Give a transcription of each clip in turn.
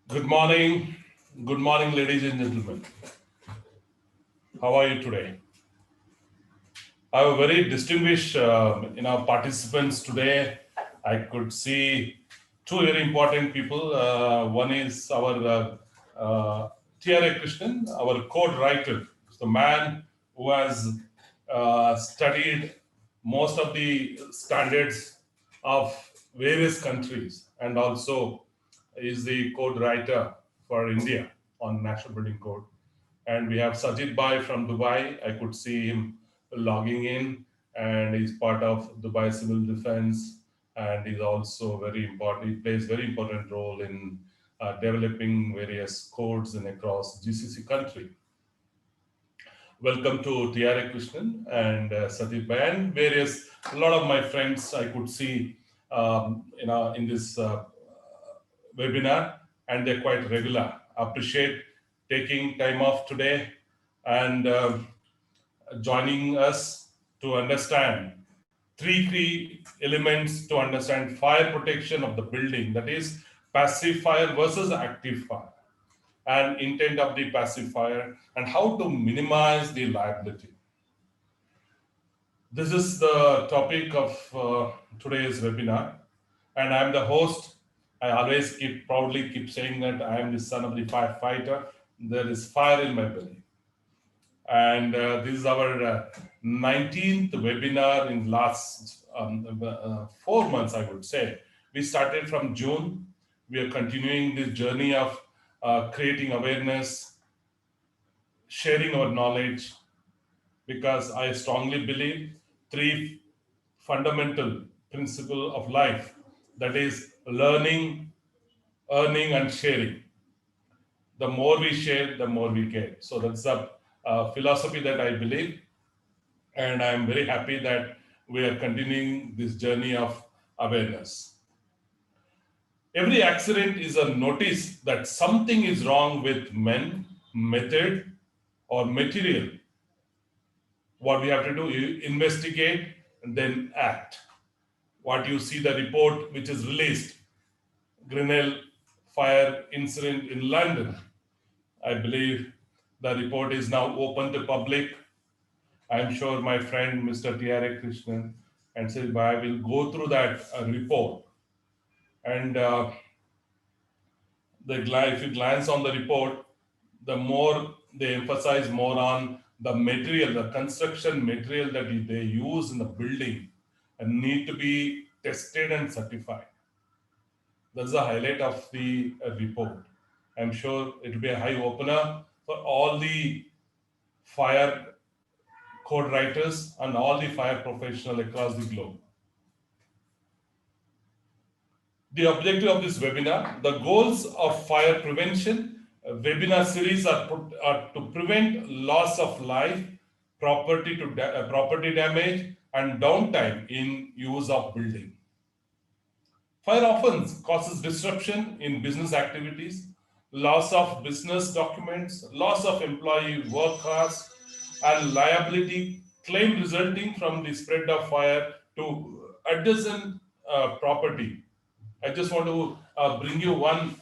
Good morning. Good morning, ladies and gentlemen. How are you today? I have a very distinguished participants today. I could see two very important people. One is our T.R.A. Krishnan, our code writer, the man who has studied most of the standards of various countries and also is the code writer for India on National Building Code. And we have Sajid Bhai from Dubai. I could see him logging in, and he's part of Dubai Civil Defense, and he's also very important. He plays very important role in developing various codes and across GCC country. Welcome to T.R.A. Krishnan and Sajid Bhai and various a lot of my friends I could see in this webinar, and they're quite regular. Appreciate taking time off today and joining us to understand three key elements to understand fire protection of the building, that is passive fire versus active fire, and intent of the passive fire, and how to minimize the liability. This is the topic of today's webinar, and I'm the host. I always proudly keep saying that I am the son of the firefighter. There is fire in my belly, and this is our 19th webinar in last 4 months, I would say. We started from June. We are continuing this journey of creating awareness, sharing our knowledge, because I strongly believe three fundamental principle of life, that is learning, earning, and sharing. The more we share, the more we get. So that's the philosophy that I believe, and I'm very happy that we are continuing this journey of awareness. Every accident is a notice that something is wrong with men, method, or material. What we have to do is investigate and then act. What you see the report which is released, Grinnell fire incident in London. I believe the report is now open to public. I'm sure my friend Mr. T.R.A. Krishnan and Silvai will go through that report. And if you glance on the report, the more they emphasize more on the material, the construction material that they use in the building and need to be tested and certified. That's the highlight of the report. I'm sure it will be a high opener for all the fire code writers and all the fire professionals across the globe. The objective of this webinar, the goals of fire prevention webinar series are to prevent loss of life, property damage, and downtime in use of building. Fire often causes disruption in business activities, loss of business documents, loss of employee work hours, and liability claim resulting from the spread of fire to adjacent property. I just want to bring you one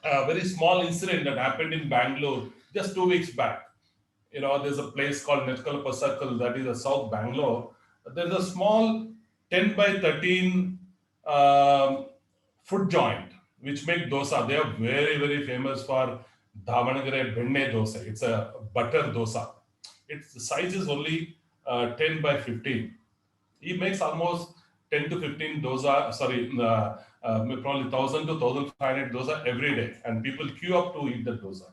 very small incident that happened in Bangalore just 2 weeks back. There's a place called Netkalpa Circle, that is a South Bangalore. There's a small 10 by 13 um, foot joint which make dosa. They are very, very famous for Davanagere Benne dosa. It's a butter dosa. Its size is only 10 by 15. He makes almost 10 to 15 dosa, probably 1000 to 1500 dosa every day, and people queue up to eat the dosa.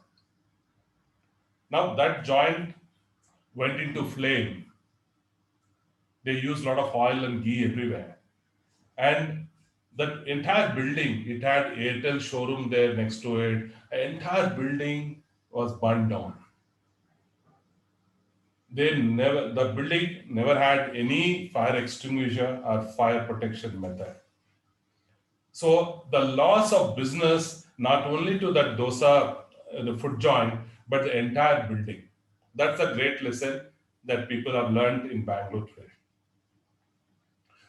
Now that joint went into flame. They used a lot of oil and ghee everywhere. And the entire building, it had Airtel showroom there next to it. The entire building was burned down. The building never had any fire extinguisher or fire protection method. So the loss of business, not only to that dosa, the foot joint, but the entire building. That's a great lesson that people have learned in Bangalore today.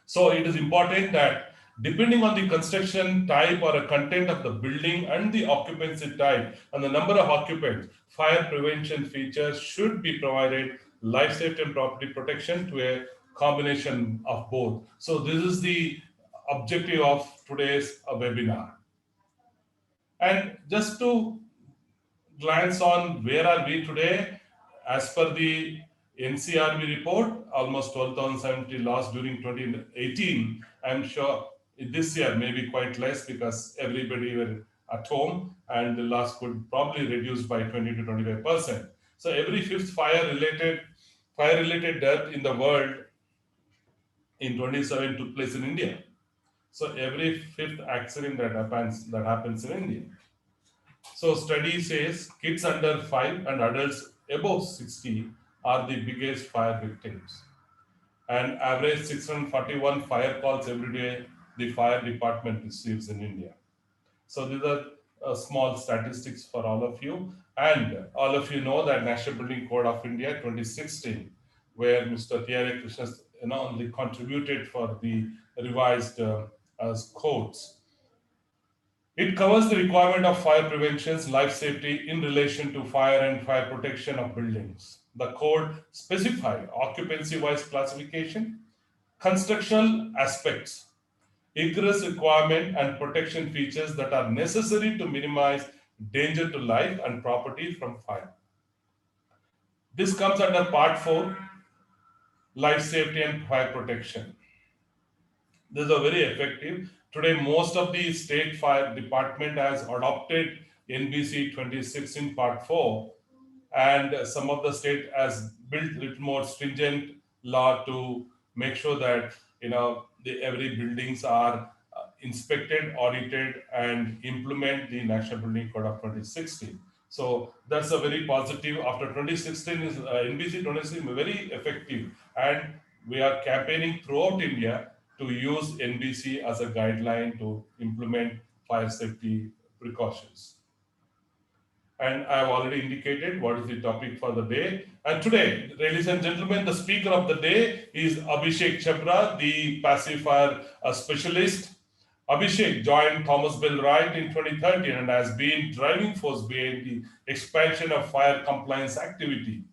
So it is important that Depending on the construction type or a content of the building and the occupancy type and the number of occupants, fire prevention features should be provided, life safety and property protection to a combination of both. So this is the objective of today's webinar. And just to glance on where are we today, as per the NCRB report, almost 12,070 lost during 2018. I'm sure this year may be quite less because everybody were at home and the loss could probably reduce by 20 to 25%. So every fifth fire-related death in the world in 27 took place in India. So every fifth accident that happens in India. So study says kids under 5 and adults above 60 are the biggest fire victims. And average 641 fire calls every day the fire department receives in India. So these are small statistics for all of you. And all of you know that National Building Code of India 2016, where Mr. T.R.A. Krishna only contributed for the revised codes. It covers the requirement of fire prevention, life safety in relation to fire and fire protection of buildings. The code specifies occupancy-wise classification, constructional aspects, egress requirement and protection features that are necessary to minimize danger to life and property from fire. This comes under Part 4, life safety and fire protection. These are very effective. Today, most of the state fire department has adopted NBC 2016 Part 4, and some of the state has built a little more stringent law to make sure that every buildings are inspected, audited, and implement the National Building Code of 2016. So that's a very positive. After 2016 is NBC 2016 very effective, and we are campaigning throughout India to use NBC as a guideline to implement fire safety precautions. And I have already indicated what is the topic for the day. And today, ladies and gentlemen, the speaker of the day is Abhishek Chhabra, the passive fire specialist. Abhishek joined Thomas Bell Wright in 2013 and has been driving force behind the expansion of fire compliance activity.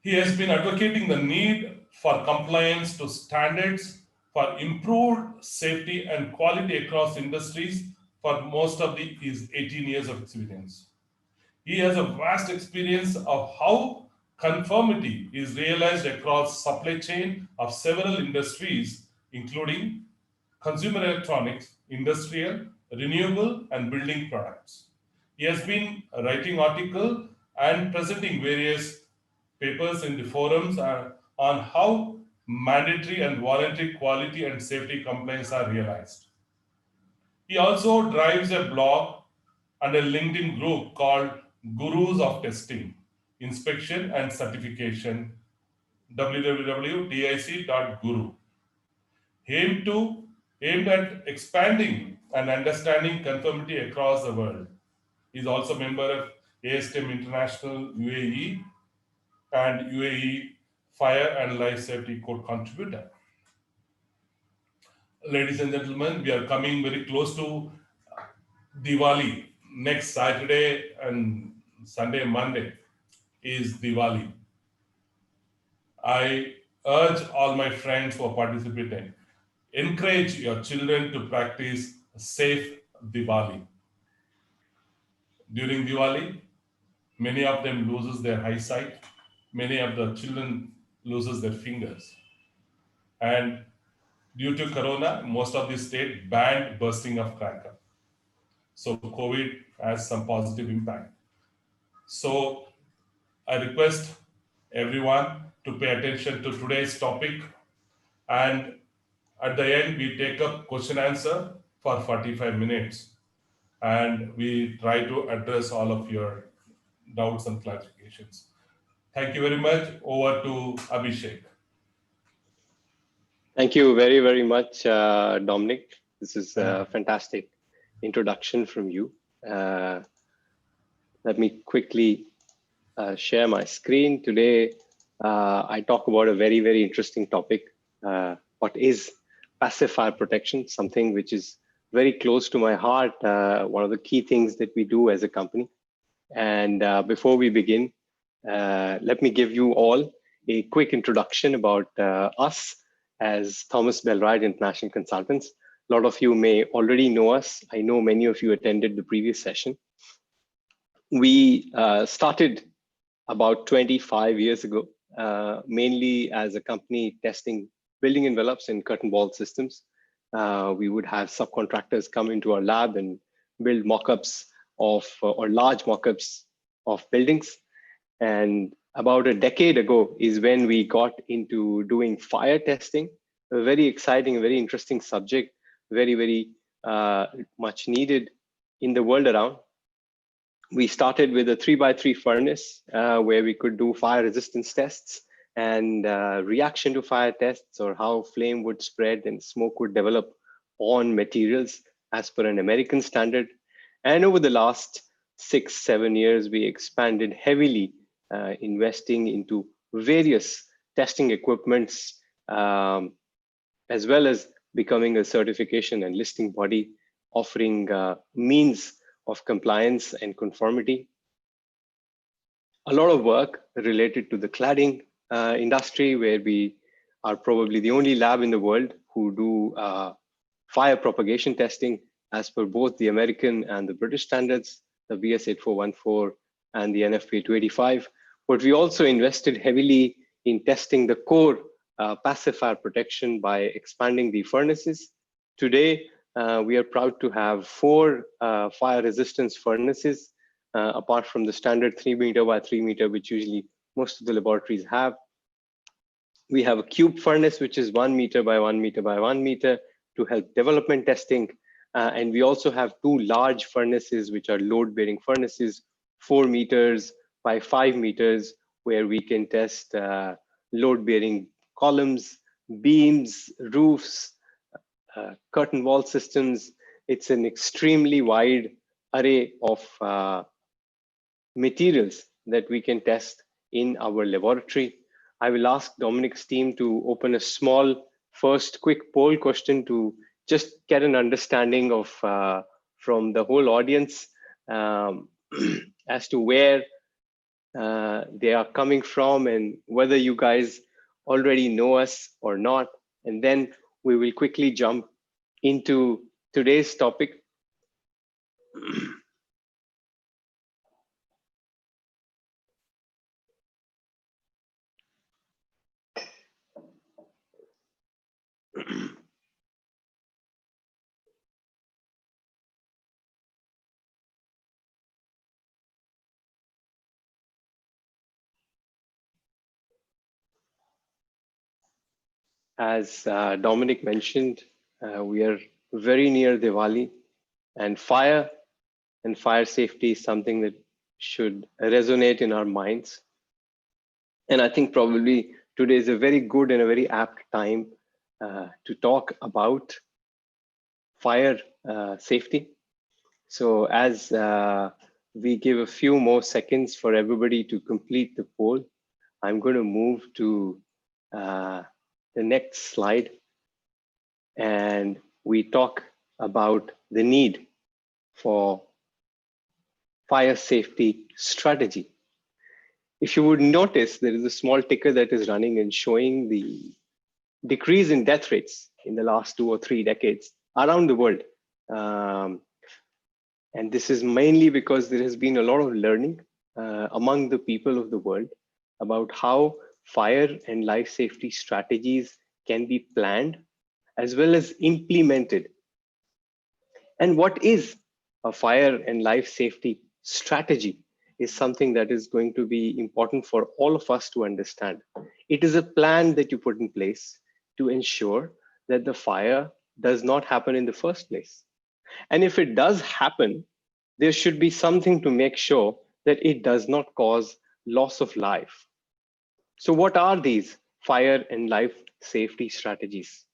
He has been advocating the need for compliance to standards for improved safety and quality across industries for most of his 18 years of experience. He has a vast experience of how conformity is realized across supply chain of several industries, including consumer electronics, industrial, renewable, and building products. He has been writing articles and presenting various papers in the forums on how mandatory and voluntary quality and safety compliance are realized. He also drives a blog and a LinkedIn group called Gurus of Testing, Inspection and Certification, www.dic.guru. Aimed at expanding and understanding conformity across the world. He is also a member of ASTM International UAE and UAE Fire and Life Safety Code contributor. Ladies and gentlemen, we are coming very close to Diwali. Next Saturday and Sunday, Monday is Diwali. I urge all my friends who are participating, encourage your children to practice safe Diwali. During Diwali, many of them loses their eyesight. Many of the children loses their fingers. And due to Corona, most of the state banned bursting of cracker. So COVID has some positive impact. So I request everyone to pay attention to today's topic. And at the end, we take up question answer for 45 minutes. And we try to address all of your doubts and clarifications. Thank you very much. Over to Abhishek. Thank you very, very much, Dominic. This is a fantastic introduction from you. Let me quickly share my screen. Today, I talk about a very, very interesting topic. What is passive fire protection, something which is very close to my heart, one of the key things that we do as a company. And before we begin, let me give you all a quick introduction about us as Thomas Bellwright International Consultants. A lot of you may already know us. I know many of you attended the previous session. We started about 25 years ago, mainly as a company testing building envelopes and curtain wall systems. We would have subcontractors come into our lab and build mock-ups of, or large mock-ups of buildings. And about a decade ago is when we got into doing fire testing, a very exciting, very interesting subject, very, very much needed in the world around. We started with a 3x3 furnace where we could do fire resistance tests and reaction to fire tests, or how flame would spread and smoke would develop on materials as per an American standard. And over the last 6-7 years, we expanded heavily, investing into various testing equipments, as well as becoming a certification and listing body, offering means of compliance and conformity. A lot of work related to the cladding industry, where we are probably the only lab in the world who do fire propagation testing as per both the American and the British standards, the BS 8414 and the NFPA 285. But we also invested heavily in testing the core passive fire protection by expanding the furnaces. Today, we are proud to have 4 fire resistance furnaces, apart from the standard 3 meter by 3 meter, which usually most of the laboratories have. We have a cube furnace, which is 1 meter by 1 meter by 1 meter to help development testing. And we also have 2 large furnaces, which are load bearing furnaces, 4 meters by 5 meters, where we can test load bearing columns, beams, roofs, curtain wall systems. It's an extremely wide array of materials that we can test in our laboratory. I will ask Dominic's team to open a small first quick poll question to just get an understanding of from the whole audience as to where they are coming from and whether you guys already know us or not. And then we will quickly jump into today's topic. As Dominic mentioned, we are very near Diwali, and fire safety is something that should resonate in our minds. And I think probably today is a very good and a very apt time to talk about fire safety. So as we give a few more seconds for everybody to complete the poll, I'm going to move to the next slide, and we talk about the need for fire safety strategy. If you would notice, there is a small ticker that is running and showing the decrease in death rates in the last 2 or 3 decades around the world. And this is mainly because there has been a lot of learning among the people of the world about how fire and life safety strategies can be planned as well as implemented. And what is a fire and life safety strategy is something that is going to be important for all of us to understand. It is a plan that you put in place to ensure that the fire does not happen in the first place. And if it does happen, there should be something to make sure that it does not cause loss of life. So what are these fire and life safety strategies?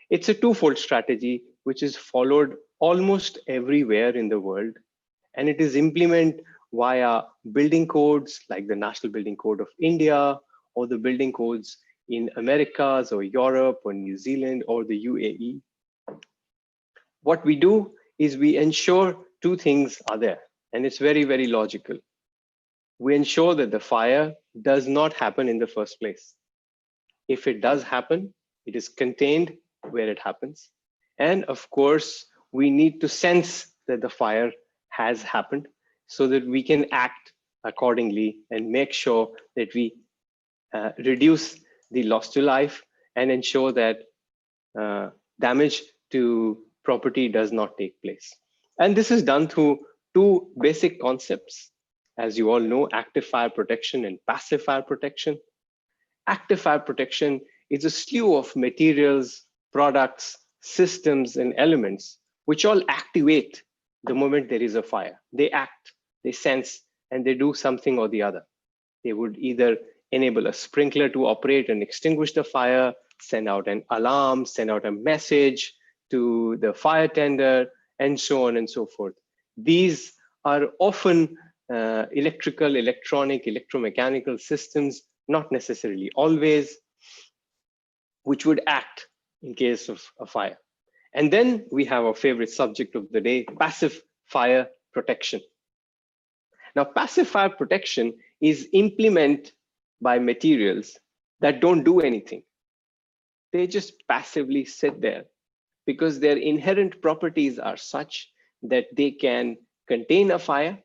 It's a twofold strategy which is followed almost everywhere in the world, and it is implemented via building codes like the National Building Code of India or the building codes in Americas or Europe or New Zealand or the UAE, what we do is we ensure two things are there, and it's very, very logical. We ensure that the fire does not happen in the first place. If it does happen, it is contained where it happens. And of course, we need to sense that the fire has happened so that we can act accordingly and make sure that we reduce the loss to life and ensure that damage to property does not take place. And this is done through two basic concepts. As you all know, active fire protection and passive fire protection. Active fire protection is a slew of materials, products, systems, and elements which all activate the moment there is a fire. They act, they sense, and they do something or the other. They would either enable a sprinkler to operate and extinguish the fire, send out an alarm, send out a message to the fire tender, and so on and so forth. These are often electrical, electronic, electromechanical systems, not necessarily always, which would act in case of a fire. And then we have our favorite subject of the day, passive fire protection. Now, passive fire protection is implemented by materials that don't do anything. They just passively sit there because their inherent properties are such that they can contain a fire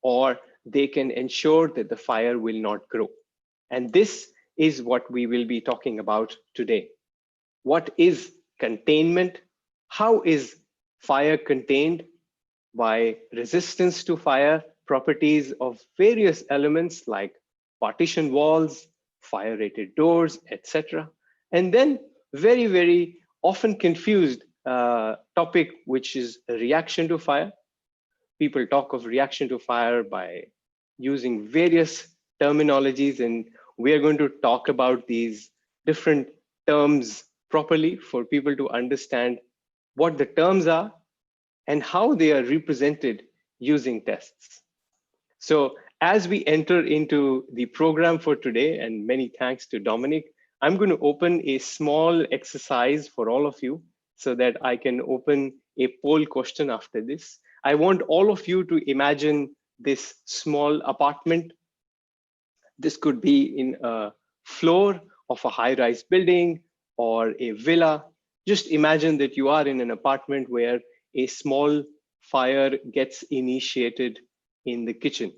or they can ensure that the fire will not grow. And this is what we will be talking about today. What is containment? How is fire contained by resistance to fire, properties of various elements like partition walls, fire rated doors, etc. And then very, very often confused topic, which is a reaction to fire. People talk of reaction to fire by using various terminologies, and we are going to talk about these different terms properly for people to understand what the terms are and how they are represented using tests. So as we enter into the program for today, and many thanks to Dominic, I'm going to open a small exercise for all of you so that I can open a poll question after this. I want all of you to imagine this small apartment. This could be in a floor of a high-rise building or a villa. Just imagine that you are in an apartment where a small fire gets initiated in the kitchen.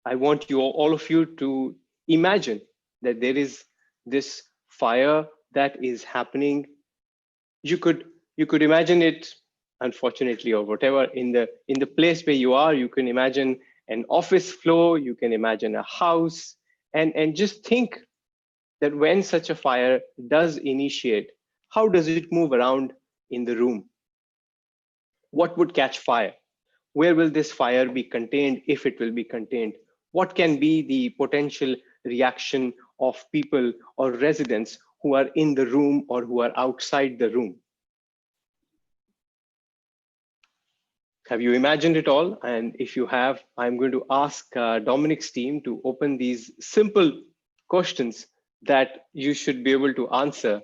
I want you, all of you, to imagine that there is this fire that is happening. You could imagine it, unfortunately, or whatever, in the place where you are. You can imagine an office floor, you can imagine a house, and just think that when such a fire does initiate, how does it move around in the room? What would catch fire? Where will this fire be contained, if it will be contained? What can be the potential reaction of people or residents who are in the room or who are outside the room? Have you imagined it all? And if you have, I'm going to ask Dominic's team to open these simple questions that you should be able to answer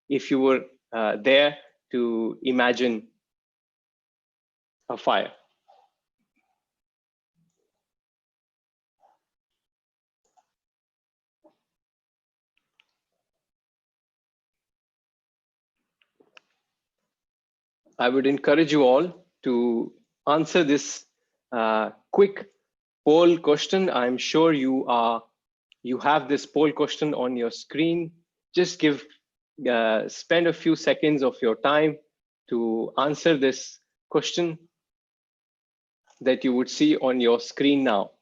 if you were there to imagine a fire. I would encourage you all to answer this quick poll question. I'm sure you have this poll question on your screen. Just spend a few seconds of your time to answer this question that you would see on your screen now.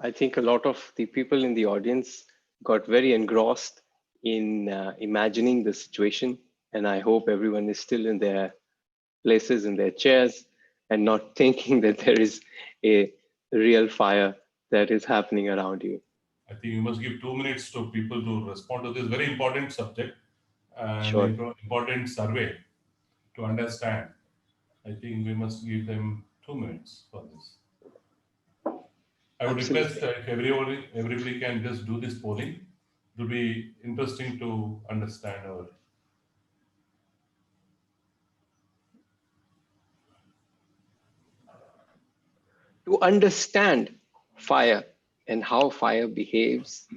I think a lot of the people in the audience got very engrossed in imagining the situation, and I hope everyone is still in their places in their chairs and not thinking that there is a real fire that is happening around you. I think you must give 2 minutes to people to respond to this very important subject and Sure, important survey to understand. I think we must give them 2 minutes for this. I would request absolutely. if everybody can just do this polling. It will be interesting to understand our. To understand fire and how fire behaves,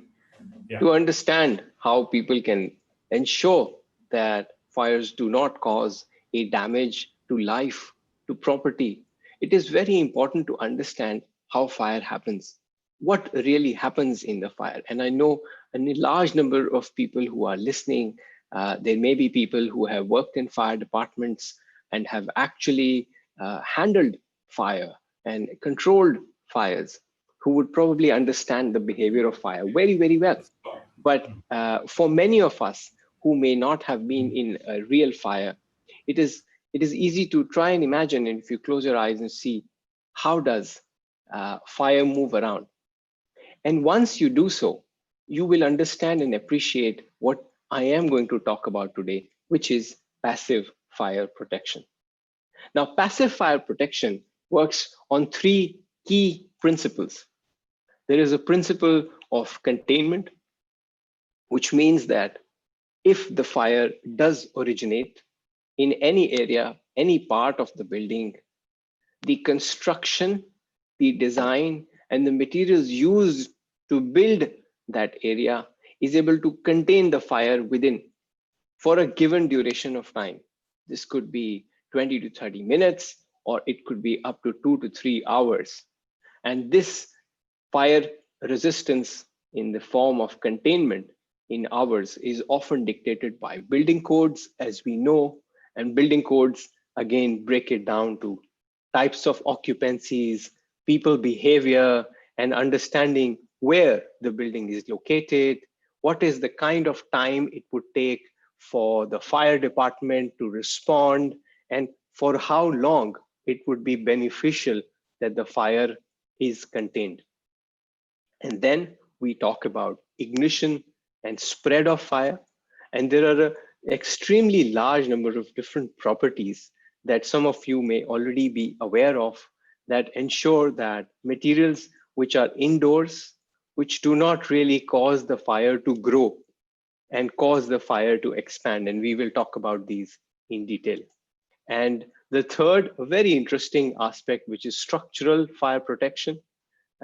Yeah. to understand how people can ensure that fires do not cause a damage to life, to property, it is very important to understand how fire happens, what really happens in the fire. And I know a large number of people who are listening. There may be people who have worked in fire departments and have actually handled fire and controlled fires, who would probably understand the behavior of fire very, very well. But for many of us who may not have been in a real fire, it is easy to try and imagine. And if you close your eyes and see, how does fire move around? And once you do so, you will understand and appreciate what I am going to talk about today, which is passive fire protection. Now, passive fire protection works on three key principles. There is a principle of containment, which means that if the fire does originate in any area, any part of the building, the construction, the design, and the materials used to build that area is able to contain the fire within for a given duration of time. This could be 20 to 30 minutes, or it could be up to 2 to 3 hours. And this fire resistance in the form of containment in hours is often dictated by building codes, as we know, and building codes again break it down to types of occupancies, people behavior, and understanding where the building is located, what is the kind of time it would take for the fire department to respond, and for how long it would be beneficial that the fire is contained. And then we talk about ignition and spread of fire. And there are an extremely large number of different properties that some of you may already be aware of that ensure that materials which are indoors, which do not really cause the fire to grow and cause the fire to expand. And we will talk about these in detail. And the third, very interesting aspect, which is structural fire protection.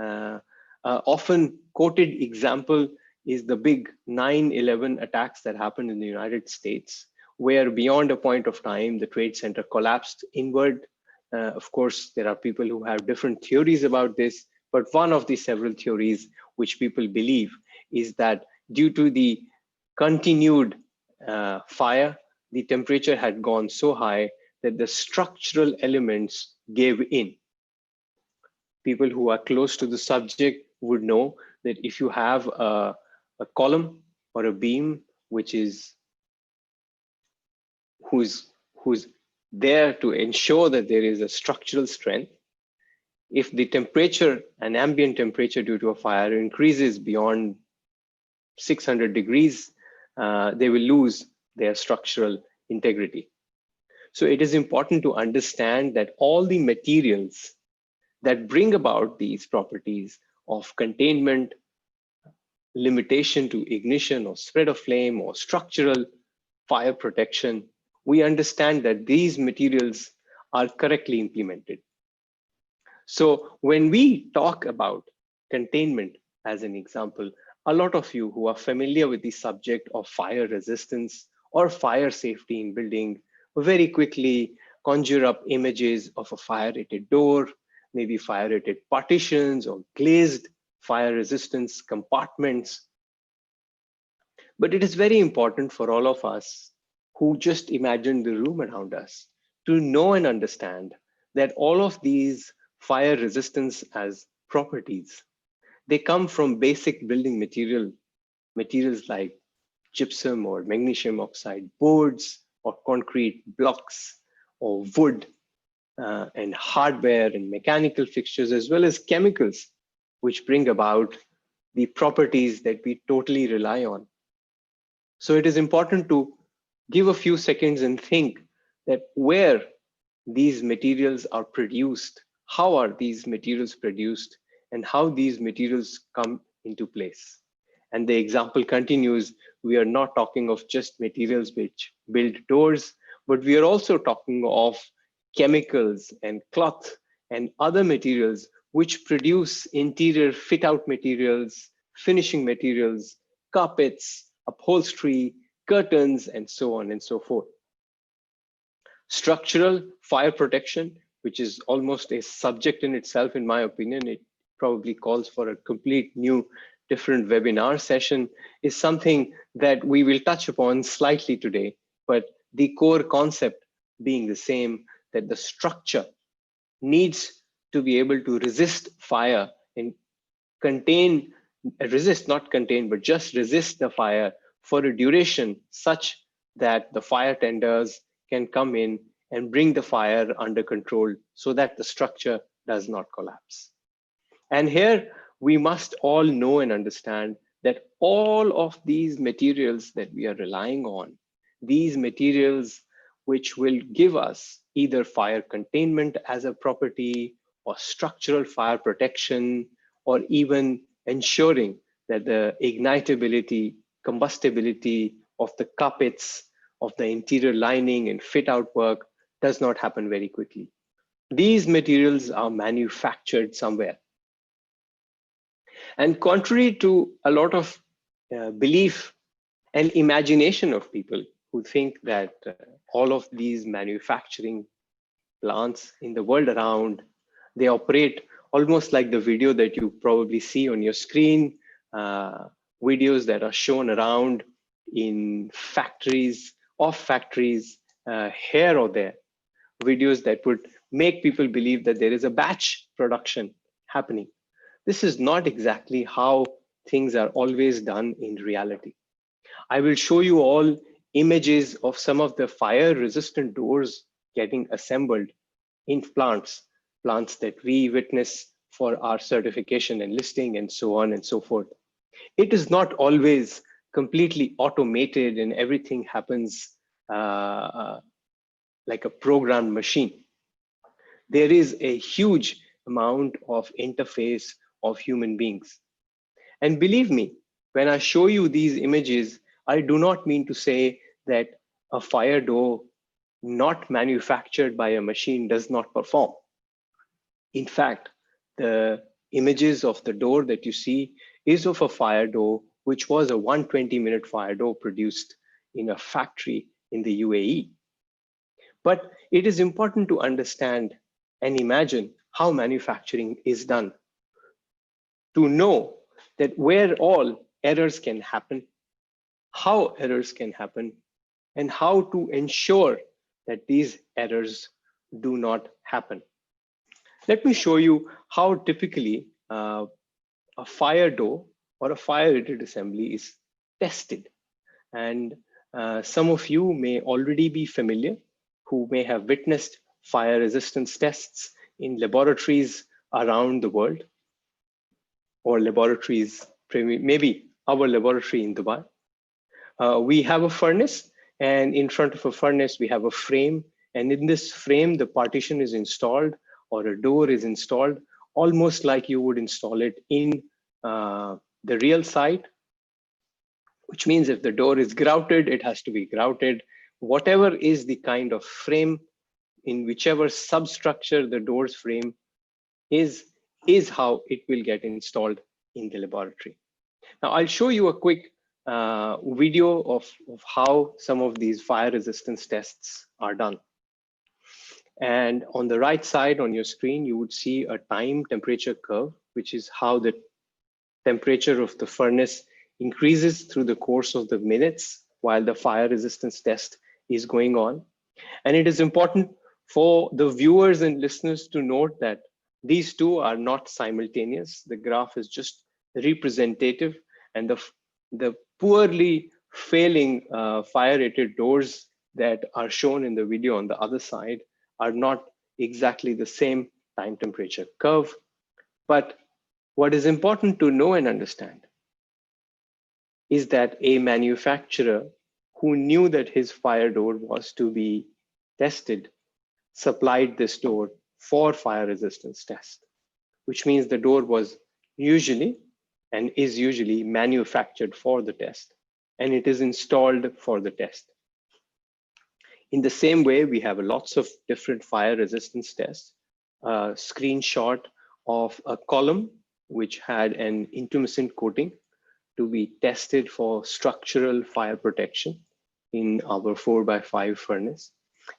Uh, Often quoted example is the big 9/11 attacks that happened in the United States, where beyond a point of time, the Trade Center collapsed inward. Of course, there are people who have different theories about this, but one of the several theories which people believe is that due to the continued fire, the temperature had gone so high that the structural elements gave in. People who are close to the subject would know that if you have a column or a beam which is who's there to ensure that there is a structural strength, if the temperature and ambient temperature due to a fire increases beyond 600 degrees, they will lose their structural integrity. So it is important to understand that all the materials that bring about these properties of containment, limitation to ignition or spread of flame or structural fire protection, we understand that these materials are correctly implemented. So when we talk about containment as an example, a lot of you who are familiar with the subject of fire resistance or fire safety in building very quickly conjure up images of a fire-rated door, maybe fire-rated partitions or glazed fire resistance compartments. But it is very important for all of us who just imagine the room around us to know and understand that all of these fire resistance as properties, they come from basic building materials like gypsum or magnesium oxide boards or concrete blocks or wood and hardware and mechanical fixtures, as well as chemicals, which bring about the properties that we totally rely on. So it is important to give a few seconds and think that where these materials are produced, how are these materials produced, and how these materials come into place. And the example continues, we are not talking of just materials which build doors, but we are also talking of chemicals and cloth and other materials which produce interior fit out materials, finishing materials, carpets, upholstery, curtains, and so on and so forth. Structural fire protection, which is almost a subject in itself, in my opinion, it probably calls for a complete new, different webinar session, is something that we will touch upon slightly today, but the core concept being the same, that the structure needs to be able to resist fire and contain, resist, not contain, but just resist the fire for a duration such that the fire tenders can come in and bring the fire under control so that the structure does not collapse. And here we must all know and understand that all of these materials that we are relying on, these materials which will give us either fire containment as a property or structural fire protection, or even ensuring that the ignitability, combustibility of the carpets, of the interior lining and fit out work does not happen very quickly. These materials are manufactured somewhere. And contrary to a lot of belief and imagination of people who think that all of these manufacturing plants in the world around, they operate almost like the video that you probably see on your screen, videos that are shown around in factories, off factories, here or there, videos that would make people believe that there is a batch production happening. This is not exactly how things are always done in reality. I will show you all images of some of the fire resistant doors getting assembled in plants that we witness for our certification and listing and so on and so forth. It is not always completely automated and everything happens like a programmed machine. There is a huge amount of interface of human beings. And believe me, when I show you these images, I do not mean to say that a fire door not manufactured by a machine does not perform. In fact, the images of the door that you see is of a fire door, which was a 120-minute fire door produced in a factory in the UAE. But it is important to understand and imagine how manufacturing is done, to know that where all errors can happen, how errors can happen, and how to ensure that these errors do not happen. Let me show you how typically a fire door or a fire rated assembly is tested. And some of you may already be familiar, who may have witnessed fire resistance tests in laboratories around the world, or laboratories, maybe our laboratory in Dubai. We have a furnace, and in front of a furnace, we have a frame. And in this frame, the partition is installed or a door is installed, almost like you would install it in the real site, which means if the door is grouted, it has to be grouted. Whatever is the kind of frame in whichever substructure the door's frame is how it will get installed in the laboratory. Now, I'll show you a quick video of how some of these fire resistance tests are done. And on the right side on your screen, you would see a time temperature curve, which is how the temperature of the furnace increases through the course of the minutes while the fire resistance test is going on. And it is important for the viewers and listeners to note that these two are not simultaneous. The graph is just representative, and the poorly failing fire rated doors that are shown in the video on the other side are not exactly the same time temperature curve. But what is important to know and understand is that a manufacturer who knew that his fire door was to be tested supplied this door for fire resistance test, which means the door was usually and is usually manufactured for the test, and it is installed for the test. In the same way, we have lots of different fire resistance tests. A screenshot of a column which had an intumescent coating to be tested for structural fire protection in our 4x5 furnace.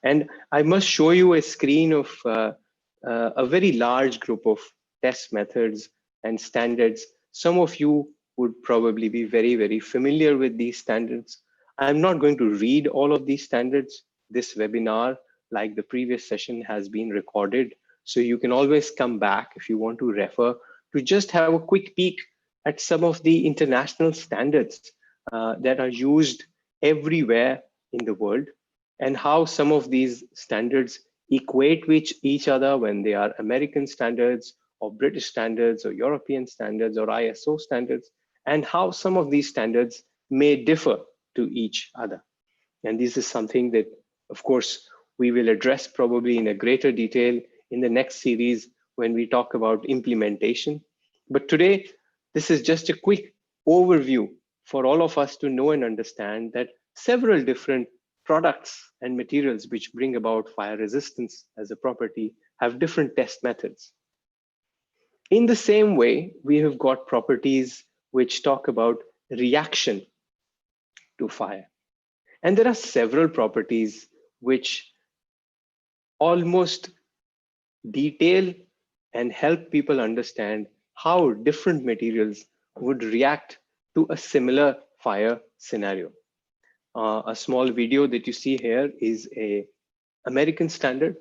And I must show you a screen of a very large group of test methods and standards. Some of you would probably be very, very familiar with these standards. I'm not going to read all of these standards. This webinar, like the previous session, has been recorded. So you can always come back if you want to refer to just have a quick peek at some of the international standards that are used everywhere in the world, and how some of these standards equate with each other when they are American standards or British standards or European standards or ISO standards, and how some of these standards may differ to each other. And this is something that, of course, we will address probably in a greater detail in the next series when we talk about implementation. But today, this is just a quick overview for all of us to know and understand that several different products and materials which bring about fire resistance as a property have different test methods. In the same way, we have got properties which talk about reaction to fire. And there are several properties which almost detail and help people understand how different materials would react to a similar fire scenario. A small video that you see here is a American standard,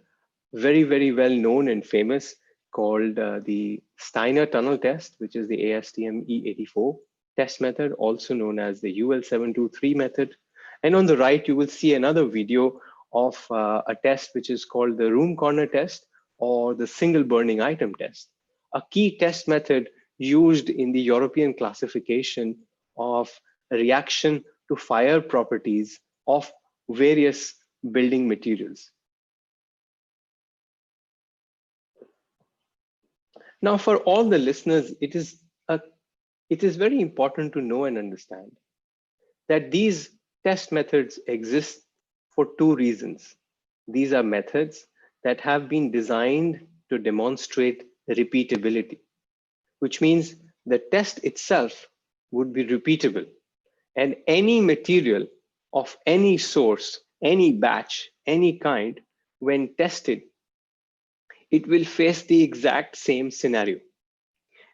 very, very well known and famous, called the Steiner tunnel test, which is the ASTM E84 test method, also known as the UL723 method. And on the right, you will see another video of a test which is called the room corner test or the single burning item test, a key test method used in the European classification of reaction to fire properties of various building materials. Now, for all the listeners, it is very important to know and understand that these test methods exist for two reasons. These are methods that have been designed to demonstrate repeatability, which means the test itself would be repeatable, and any material of any source, any batch, any kind, when tested, it will face the exact same scenario.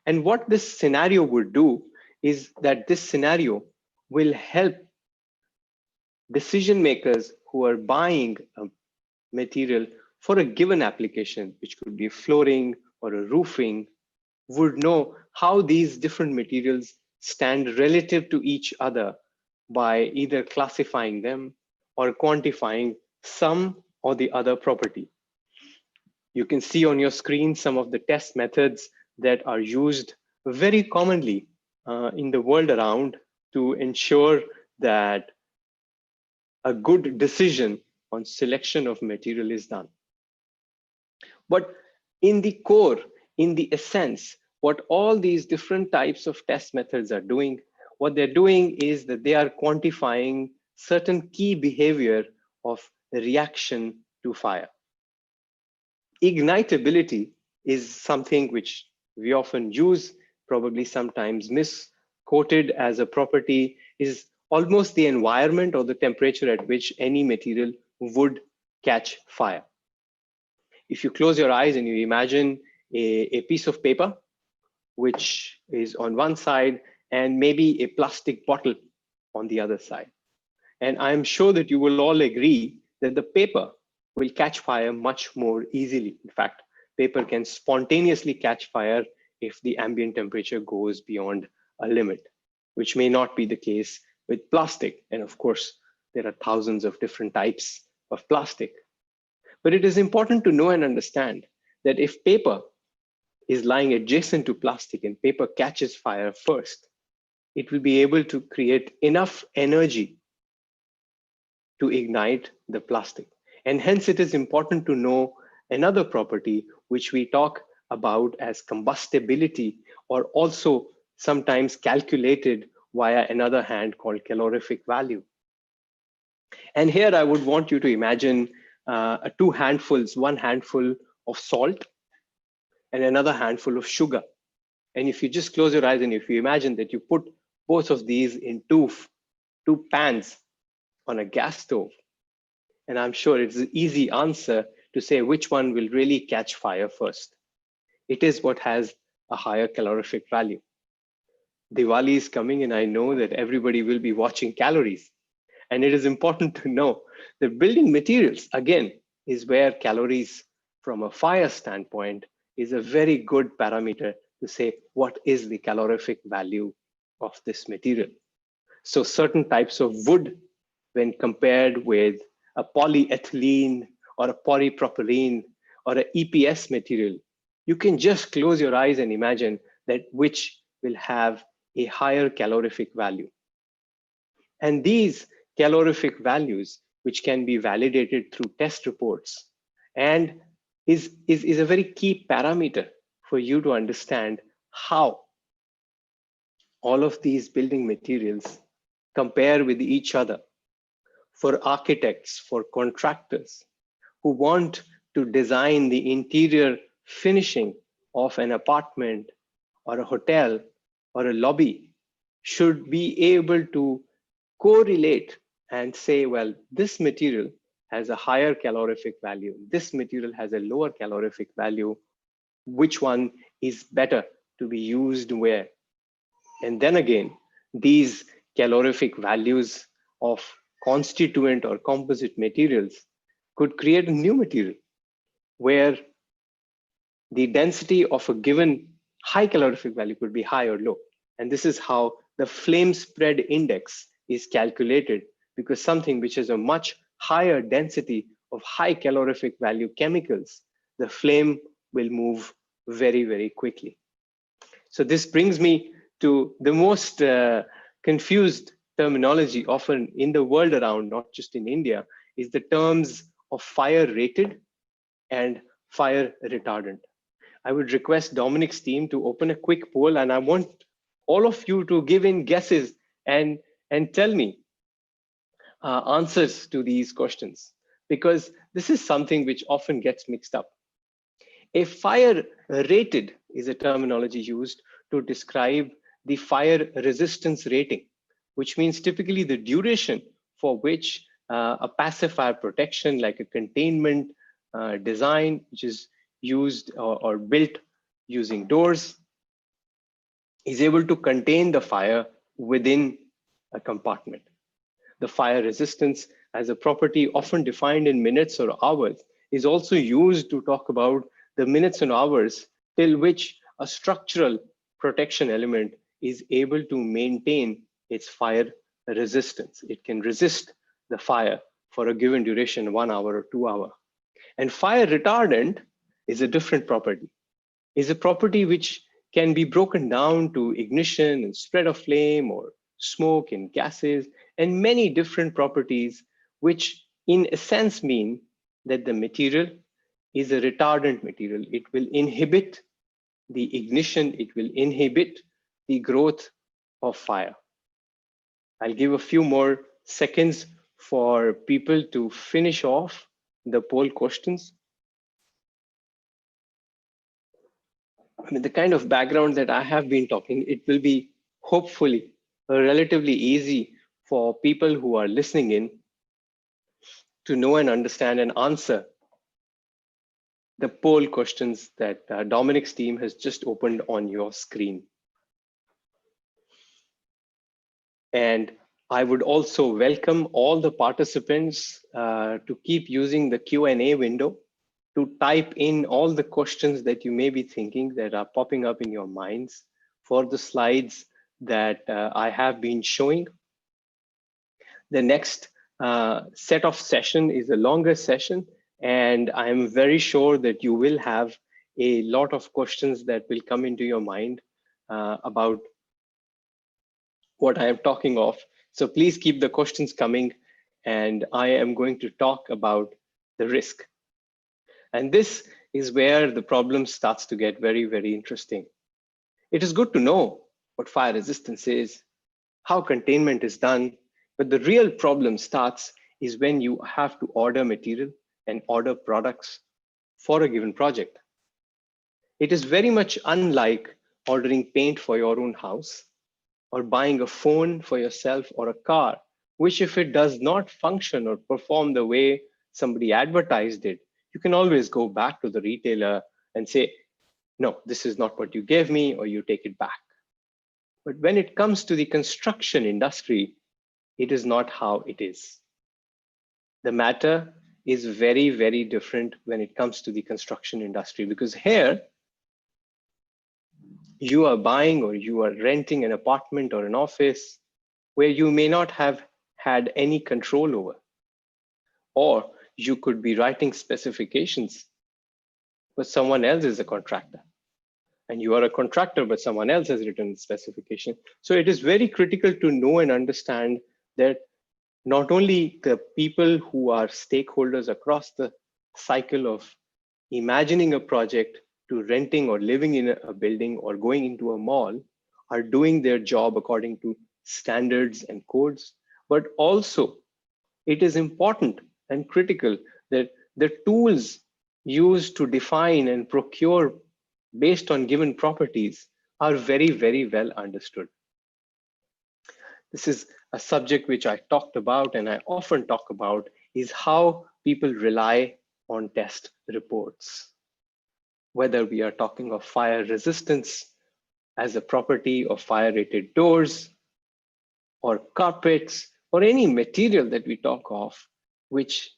And what this scenario would do is that this scenario will help decision makers who are buying a material for a given application, which could be flooring or a roofing, would know how these different materials stand relative to each other by either classifying them or quantifying some or the other property. You can see on your screen some of the test methods that are used very commonly in the world around to ensure that a good decision on selection of material is done. But in the core, in the essence, what all these different types of test methods are doing, what they're doing is that they are quantifying certain key behavior of reaction to fire. Ignitability is something which we often use, probably sometimes misquoted as a property, is almost the environment or the temperature at which any material would catch fire. If you close your eyes and you imagine a piece of paper, which is on one side, and maybe a plastic bottle on the other side. And I'm sure that you will all agree that the paper will catch fire much more easily. In fact, paper can spontaneously catch fire if the ambient temperature goes beyond a limit, which may not be the case with plastic. And of course, there are thousands of different types of plastic. But it is important to know and understand that if paper is lying adjacent to plastic and paper catches fire first, it will be able to create enough energy to ignite the plastic. And hence it is important to know another property which we talk about as combustibility, or also sometimes calculated via another hand called calorific value. And here I would want you to imagine two handfuls, one handful of salt and another handful of sugar. And if you just close your eyes and if you imagine that you put both of these in two pans on a gas stove, and I'm sure it's an easy answer to say which one will really catch fire first. It is what has a higher calorific value. Diwali is coming, and I know that everybody will be watching calories. And it is important to know that building materials, again, is where calories from a fire standpoint is a very good parameter to say what is the calorific value of this material. So certain types of wood, when compared with a polyethylene or a polypropylene or an EPS material, you can just close your eyes and imagine that which will have a higher calorific value. And these calorific values, which can be validated through test reports, and is a very key parameter for you to understand how all of these building materials compare with each other. For architects, for contractors who want to design the interior finishing of an apartment or a hotel or a lobby, should be able to correlate and say, well, this material has a higher calorific value, this material has a lower calorific value, which one is better to be used where? And then again, these calorific values of constituent or composite materials could create a new material where the density of a given high calorific value could be high or low. And this is how the flame spread index is calculated, because something which has a much higher density of high calorific value chemicals, the flame will move very, very quickly. So this brings me to the most confused terminology often in the world around, not just in India, is the terms of fire rated and fire retardant. I would request Dominic's team to open a quick poll, and I want all of you to give in guesses and tell me answers to these questions, because this is something which often gets mixed up. A fire rated is a terminology used to describe the fire resistance rating, which means typically the duration for which a pacifier protection like a containment design, which is used or built using doors, is able to contain the fire within a compartment. The fire resistance as a property often defined in minutes or hours is also used to talk about the minutes and hours till which a structural protection element is able to maintain its fire resistance. It can resist the fire for a given duration, 1 hour or 2 hours. And fire retardant is a different property, is a property which can be broken down to ignition and spread of flame or smoke and gases and many different properties, which in a sense mean that the material is a retardant material. It will inhibit the ignition, it will inhibit the growth of fire. I'll give a few more seconds for people to finish off the poll questions. I mean, the kind of background that I have been talking, it will be hopefully relatively easy for people who are listening in to know and understand and answer the poll questions that Dominic's team has just opened on your screen. And I would also welcome all the participants to keep using the Q&A window to type in all the questions that you may be thinking that are popping up in your minds for the slides that I have been showing. The next set of session is a longer session, And I'm very sure that you will have a lot of questions that will come into your mind about what I am talking of. So please keep the questions coming, and I am going to talk about the risk. And this is where the problem starts to get very, very interesting. It is good to know what fire resistance is, how containment is done, but the real problem starts is when you have to order material and order products for a given project. It is very much unlike ordering paint for your own house or buying a phone for yourself or a car, which if it does not function or perform the way somebody advertised it, you can always go back to the retailer and say, no, this is not what you gave me, or you take it back. But when it comes to the construction industry, it is not how it is. The matter is very, very different when it comes to the construction industry, because here you are buying or you are renting an apartment or an office where you may not have had any control over, or you could be writing specifications, but someone else is a contractor. And you are a contractor, but someone else has written the specification. So it is very critical to know and understand that not only the people who are stakeholders across the cycle of imagining a project to renting or living in a building or going into a mall are doing their job according to standards and codes, but also it is important and critical that the tools used to define and procure based on given properties are very, very well understood. This is a subject which I talked about and I often talk about is how people rely on test reports. Whether we are talking of fire resistance as a property of fire rated doors or carpets or any material that we talk of, which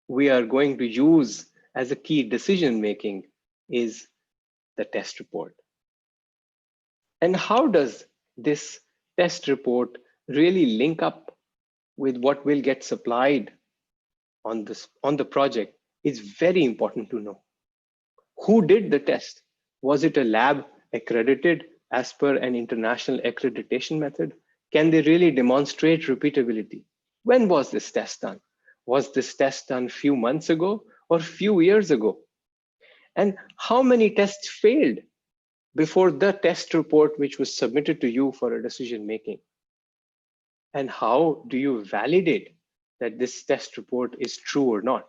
we are going to use as a key decision making is the test report. And how does this test report really link up with what will get supplied on the project is very important to know. Who did the test? Was it a lab accredited as per an international accreditation method? Can they really demonstrate repeatability? When was this test done? Was this test done few months ago or few years ago? And how many tests failed before the test report which was submitted to you for a decision making? And how do you validate that this test report is true or not?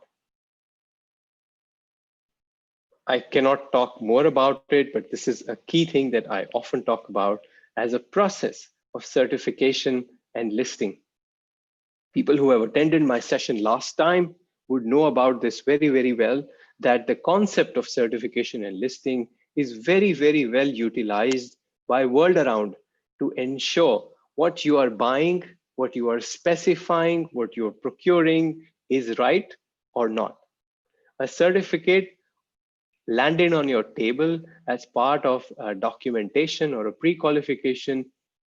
I cannot talk more about it, but this is a key thing that I often talk about as a process of certification and listing. People who have attended my session last time would know about this very, very well, that the concept of certification and listing is very, very well utilized by world around to ensure what you are buying, what you are specifying, what you're procuring is right or not. A certificate landed on your table as part of a documentation or a pre-qualification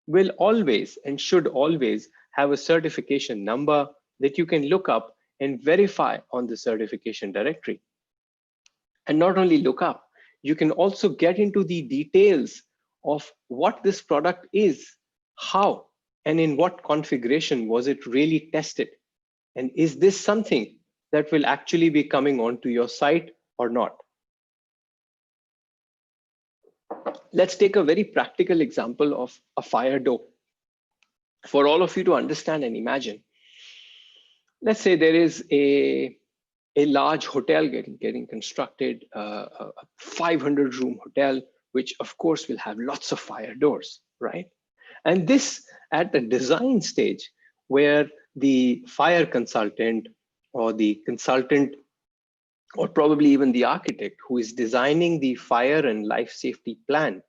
will always and should always have a certification number that you can look up and verify on the certification directory. And not only look up, you can also get into the details of what this product is, how, and in what configuration was it really tested? And is this something that will actually be coming onto your site or not? Let's take a very practical example of a fire door. For all of you to understand and imagine, let's say there is a large hotel getting constructed, a 500 room hotel, which of course will have lots of fire doors, right? And this at the design stage where the fire consultant or the consultant or probably even the architect who is designing the fire and life safety plan.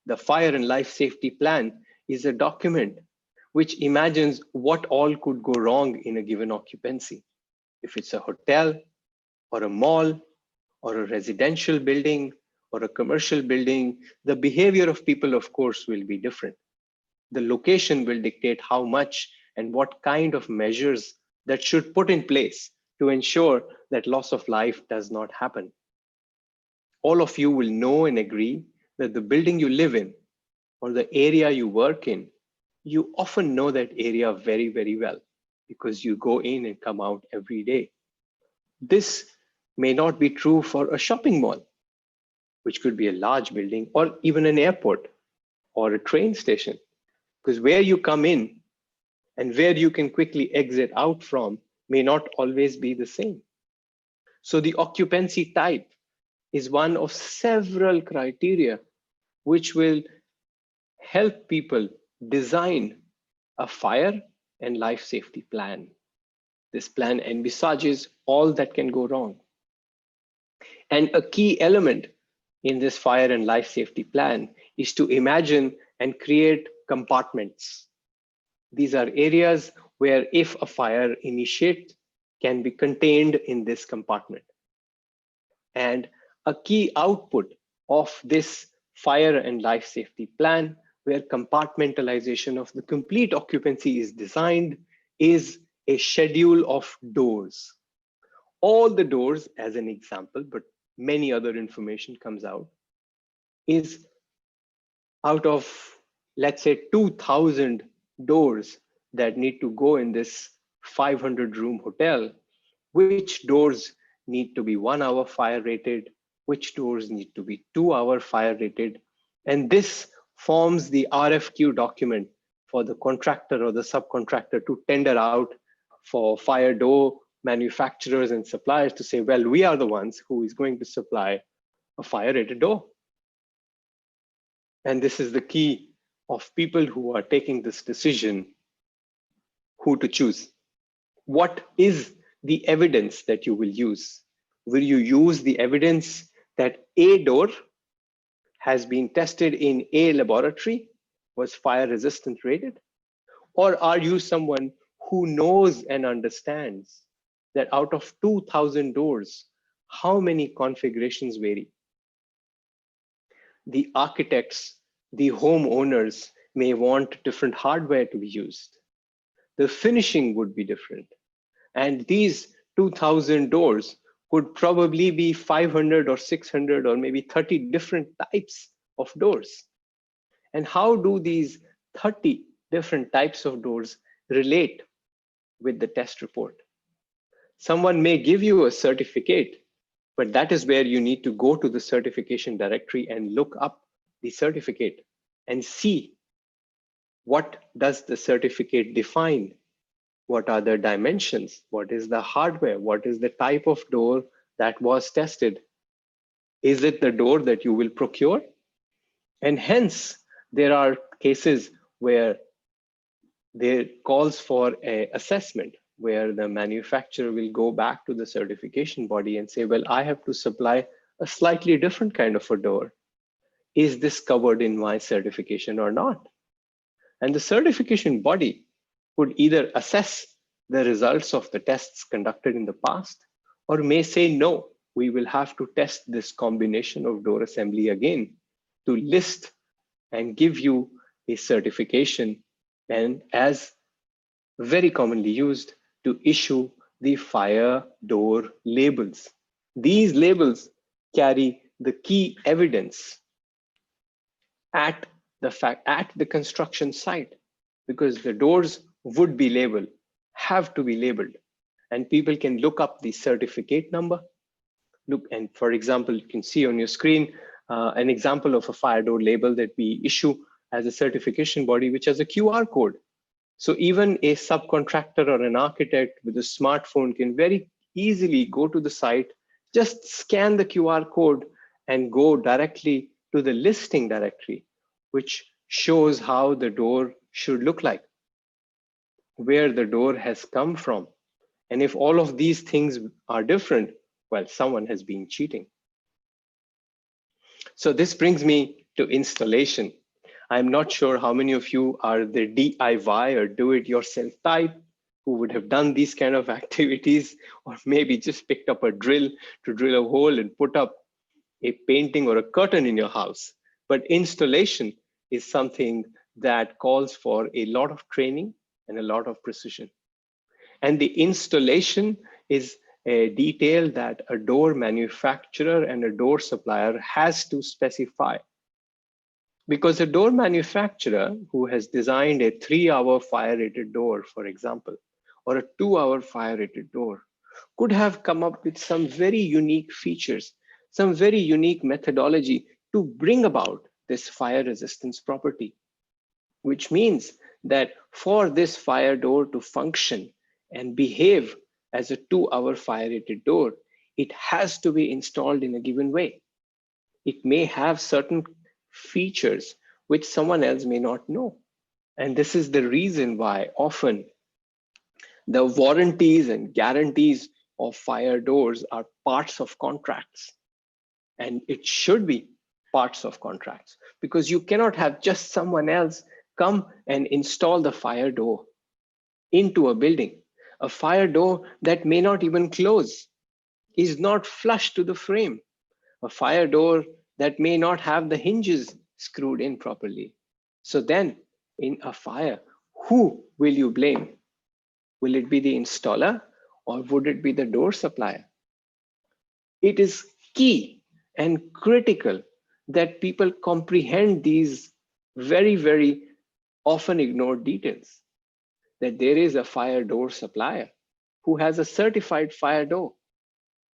The fire and life safety plan is a document which imagines what all could go wrong in a given occupancy. If it's a hotel or a mall or a residential building or a commercial building, the behavior of people, of course, will be different. The location will dictate how much and what kind of measures that should put in place to ensure that loss of life does not happen. All of you will know and agree that the building you live in or the area you work in, you often know that area very, very well because you go in and come out every day. This may not be true for a shopping mall, which could be a large building or even an airport or a train station, because where you come in and where you can quickly exit out from may not always be the same. So the occupancy type is one of several criteria which will help people design a fire and life safety plan. This plan envisages all that can go wrong. And a key element in this fire and life safety plan is to imagine and create compartments. These are areas where if a fire initiates, can be contained in this compartment. And a key output of this fire and life safety plan, where compartmentalization of the complete occupancy is designed, is a schedule of doors. All the doors, as an example, but many other information comes out, is out of, let's say, 2,000 doors that need to go in this 500-room hotel. Which doors need to be 1 hour fire rated, which doors need to be 2-hour fire rated. And this forms the RFQ document for the contractor or the subcontractor to tender out for fire door manufacturers and suppliers to say, well, we are the ones who is going to supply a fire rated door. And this is the key of people who are taking this decision, who to choose. What is the evidence that you will use? Will you use the evidence that a door has been tested in a laboratory, was fire resistant rated? Or are you someone who knows and understands that out of 2,000 doors, how many configurations vary? The architects, the homeowners may want different hardware to be used. The finishing would be different. And these 2,000 doors could probably be 500 or 600 or maybe 30 different types of doors. And how do these 30 different types of doors relate with the test report? Someone may give you a certificate, but that is where you need to go to the certification directory and look up the certificate and see what does the certificate define. What are the dimensions? What is the hardware? What is the type of door that was tested? Is it the door that you will procure? And hence, there are cases where there calls for an assessment where the manufacturer will go back to the certification body and say, well, I have to supply a slightly different kind of a door. Is this covered in my certification or not? And the certification body would either assess the results of the tests conducted in the past, or may say, no, we will have to test this combination of door assembly again to list and give you a certification, and as very commonly used, to issue the fire door labels. These labels carry the key evidence at the construction site, because the doors would be labeled, have to be labeled, and people can look up the certificate number. Look, and for example, you can see on your screen an example of a fire door label that we issue as a certification body, which has a QR code. So even a subcontractor or an architect with a smartphone can very easily go to the site, just scan the QR code and go directly to the listing directory, which shows how the door should look like, where the door has come from. And if all of these things are different, well, someone has been cheating. So this brings me to installation. I'm not sure how many of you are the DIY or do-it-yourself type who would have done these kind of activities, or maybe just picked up a drill to drill a hole and put up a painting or a curtain in your house. But installation is something that calls for a lot of training and a lot of precision. And the installation is a detail that a door manufacturer and a door supplier has to specify. Because a door manufacturer who has designed a 3-hour fire rated door, for example, or a 2-hour fire rated door, could have come up with some very unique features, some very unique methodology to bring about this fire resistance property, which means that for this fire door to function and behave as a 2-hour fire rated door, it has to be installed in a given way. It may have certain features which someone else may not know. And this is the reason why often the warranties and guarantees of fire doors are parts of contracts. And it should be parts of contracts, because you cannot have just someone else come and install the fire door into a building. A fire door that may not even close, is not flush to the frame. A fire door that may not have the hinges screwed in properly. So then in a fire, who will you blame? Will it be the installer or would it be the door supplier? It is key and critical that people comprehend these very, very often ignored details. That there is a fire door supplier who has a certified fire door,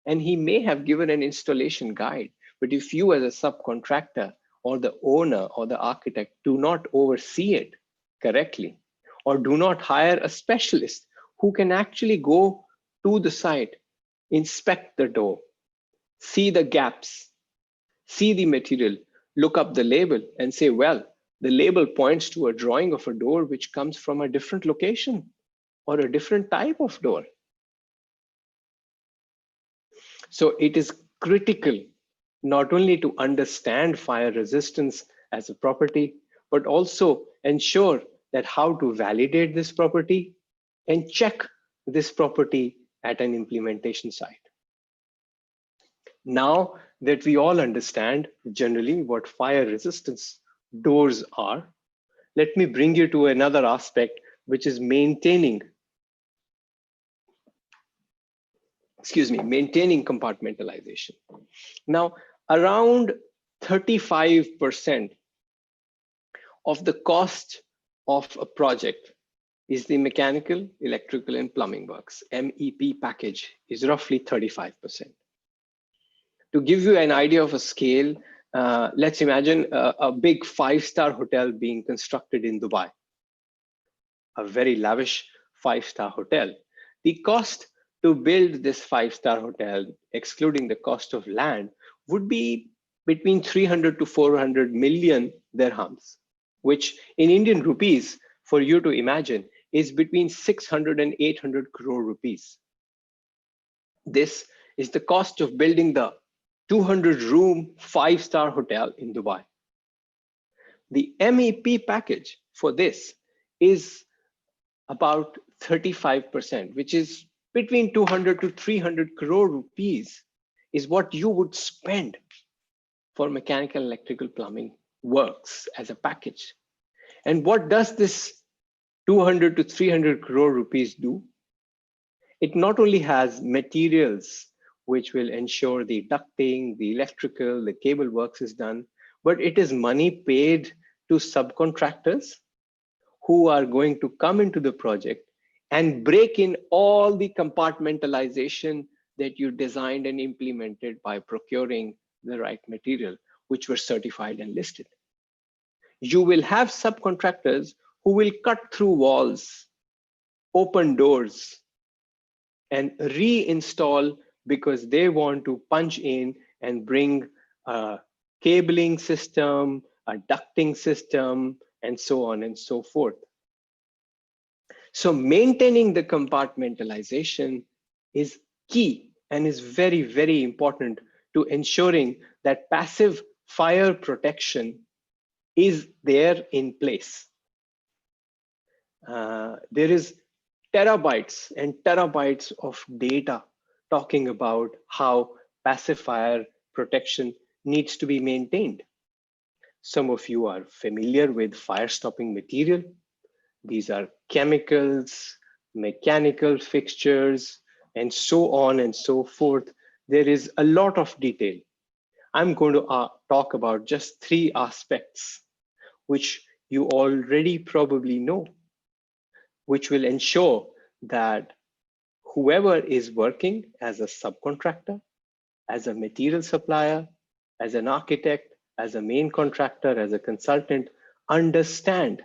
and he may have given an installation guide. But if you as a subcontractor or the owner or the architect do not oversee it correctly, or do not hire a specialist who can actually go to the site, inspect the door, see the gaps, see the material, look up the label and say, well, the label points to a drawing of a door which comes from a different location or a different type of door. So it is critical not only to understand fire resistance as a property, but also ensure that how to validate this property and check this property at an implementation site. Now that we all understand generally what fire resistance doors are, let me bring you to another aspect, which is maintaining compartmentalization. Now, around 35% of the cost of a project is the mechanical, electrical, and plumbing works. MEP package is roughly 35%. To give you an idea of a scale, let's imagine a big 5-star hotel being constructed in Dubai, a very lavish 5-star hotel. The cost to build this 5-star hotel, excluding the cost of land, would be between 300 to 400 million dirhams, which in Indian rupees, for you to imagine, is between 600 and 800 crore rupees. This is the cost of building the 200-room 5-star hotel in Dubai. The MEP package for this is about 35%, which is between 200 to 300 crore rupees is what you would spend for mechanical, electrical, plumbing works as a package. And what does this 200 to 300 crore rupees do? It not only has materials which will ensure the ducting, the electrical, the cable works is done, but it is money paid to subcontractors who are going to come into the project and break in all the compartmentalization that you designed and implemented by procuring the right material, which were certified and listed. You will have subcontractors who will cut through walls, open doors, and reinstall because they want to punch in and bring a cabling system, a ducting system, and so on and so forth. So maintaining the compartmentalization is key and is very, very important to ensuring that passive fire protection is there in place. There is terabytes and terabytes of data talking about how passive fire protection needs to be maintained. Some of you are familiar with fire stopping material. These are chemicals, mechanical fixtures, and so on and so forth. There is a lot of detail. I'm going to talk about just three aspects, which you already probably know, which will ensure that whoever is working as a subcontractor, as a material supplier, as an architect, as a main contractor, as a consultant, understand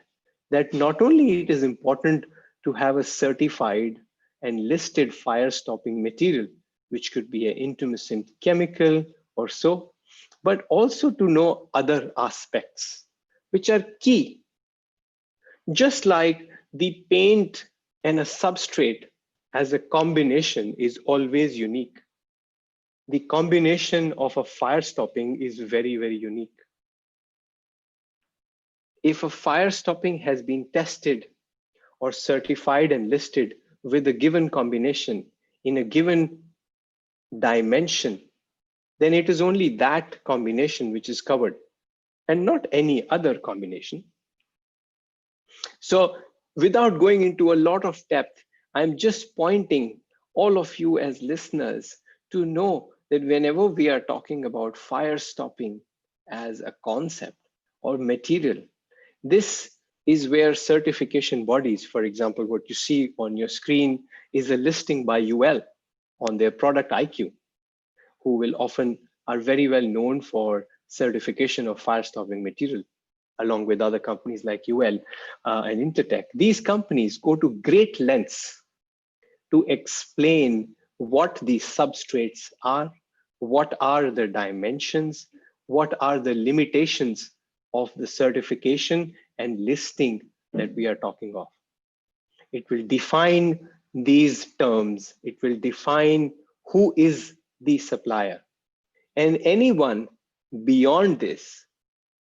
that not only it is important to have a certified and listed fire stopping material, which could be an intumescent chemical or so, but also to know other aspects which are key. Just like the paint and a substrate as a combination is always unique, the combination of a fire stopping is very, very unique. If a fire stopping has been tested or certified and listed with a given combination in a given dimension, then it is only that combination which is covered and not any other combination. So without going into a lot of depth, I'm just pointing all of you as listeners to know that whenever we are talking about fire stopping as a concept or material, this is where certification bodies, for example, what you see on your screen is a listing by UL on their product IQ, who will often are very well known for certification of fire stopping material, along with other companies like UL and Intertech. These companies go to great lengths to explain what these substrates are, what are the dimensions, what are the limitations of the certification and listing that we are talking of. It will define these terms. It will define who is the supplier. And anyone beyond this,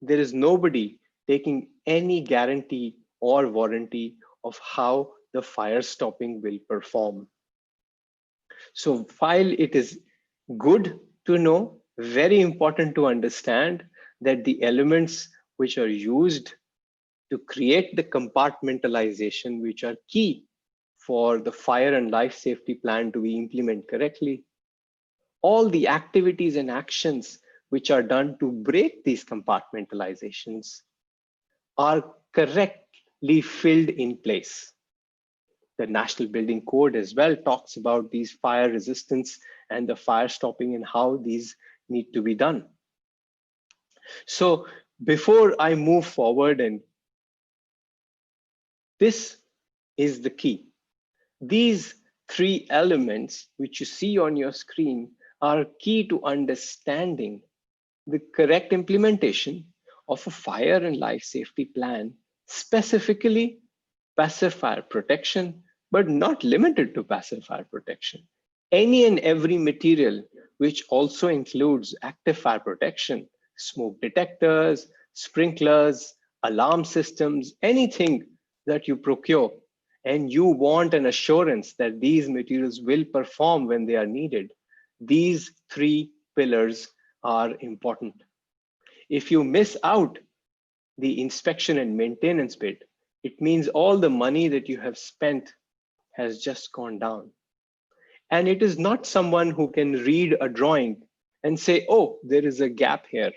there is nobody taking any guarantee or warranty of how the fire stopping will perform. So while it is good to know, very important to understand that the elements which are used to create the compartmentalization, which are key for the fire and life safety plan to be implemented correctly, all the activities and actions which are done to break these compartmentalizations are correctly filled in place. The National Building Code as well talks about these fire resistance and the fire stopping and how these need to be done. So before I move forward, and this is the key. These three elements which you see on your screen are key to understanding the correct implementation of a fire and life safety plan, specifically passive fire protection, but not limited to passive fire protection. Any and every material, which also includes active fire protection, smoke detectors, sprinklers, alarm systems, anything that you procure, and you want an assurance that these materials will perform when they are needed, these three pillars are important. If you miss out the inspection and maintenance bit, it means all the money that you have spent has just gone down. And it is not someone who can read a drawing and say, oh, there is a gap here.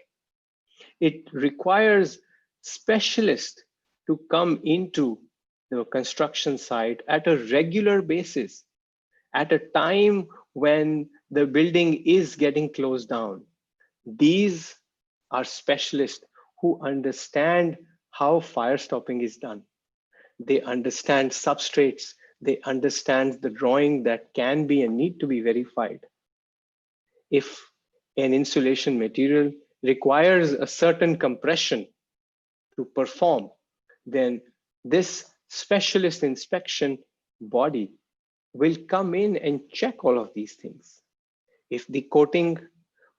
It requires specialists to come into the construction site at a regular basis, at a time when the building is getting closed down. These are specialists who understand how fire stopping is done. They understand substrates. They understand the drawing that can be and need to be verified. If an insulation material requires a certain compression to perform, then this specialist inspection body will come in and check all of these things. If the coating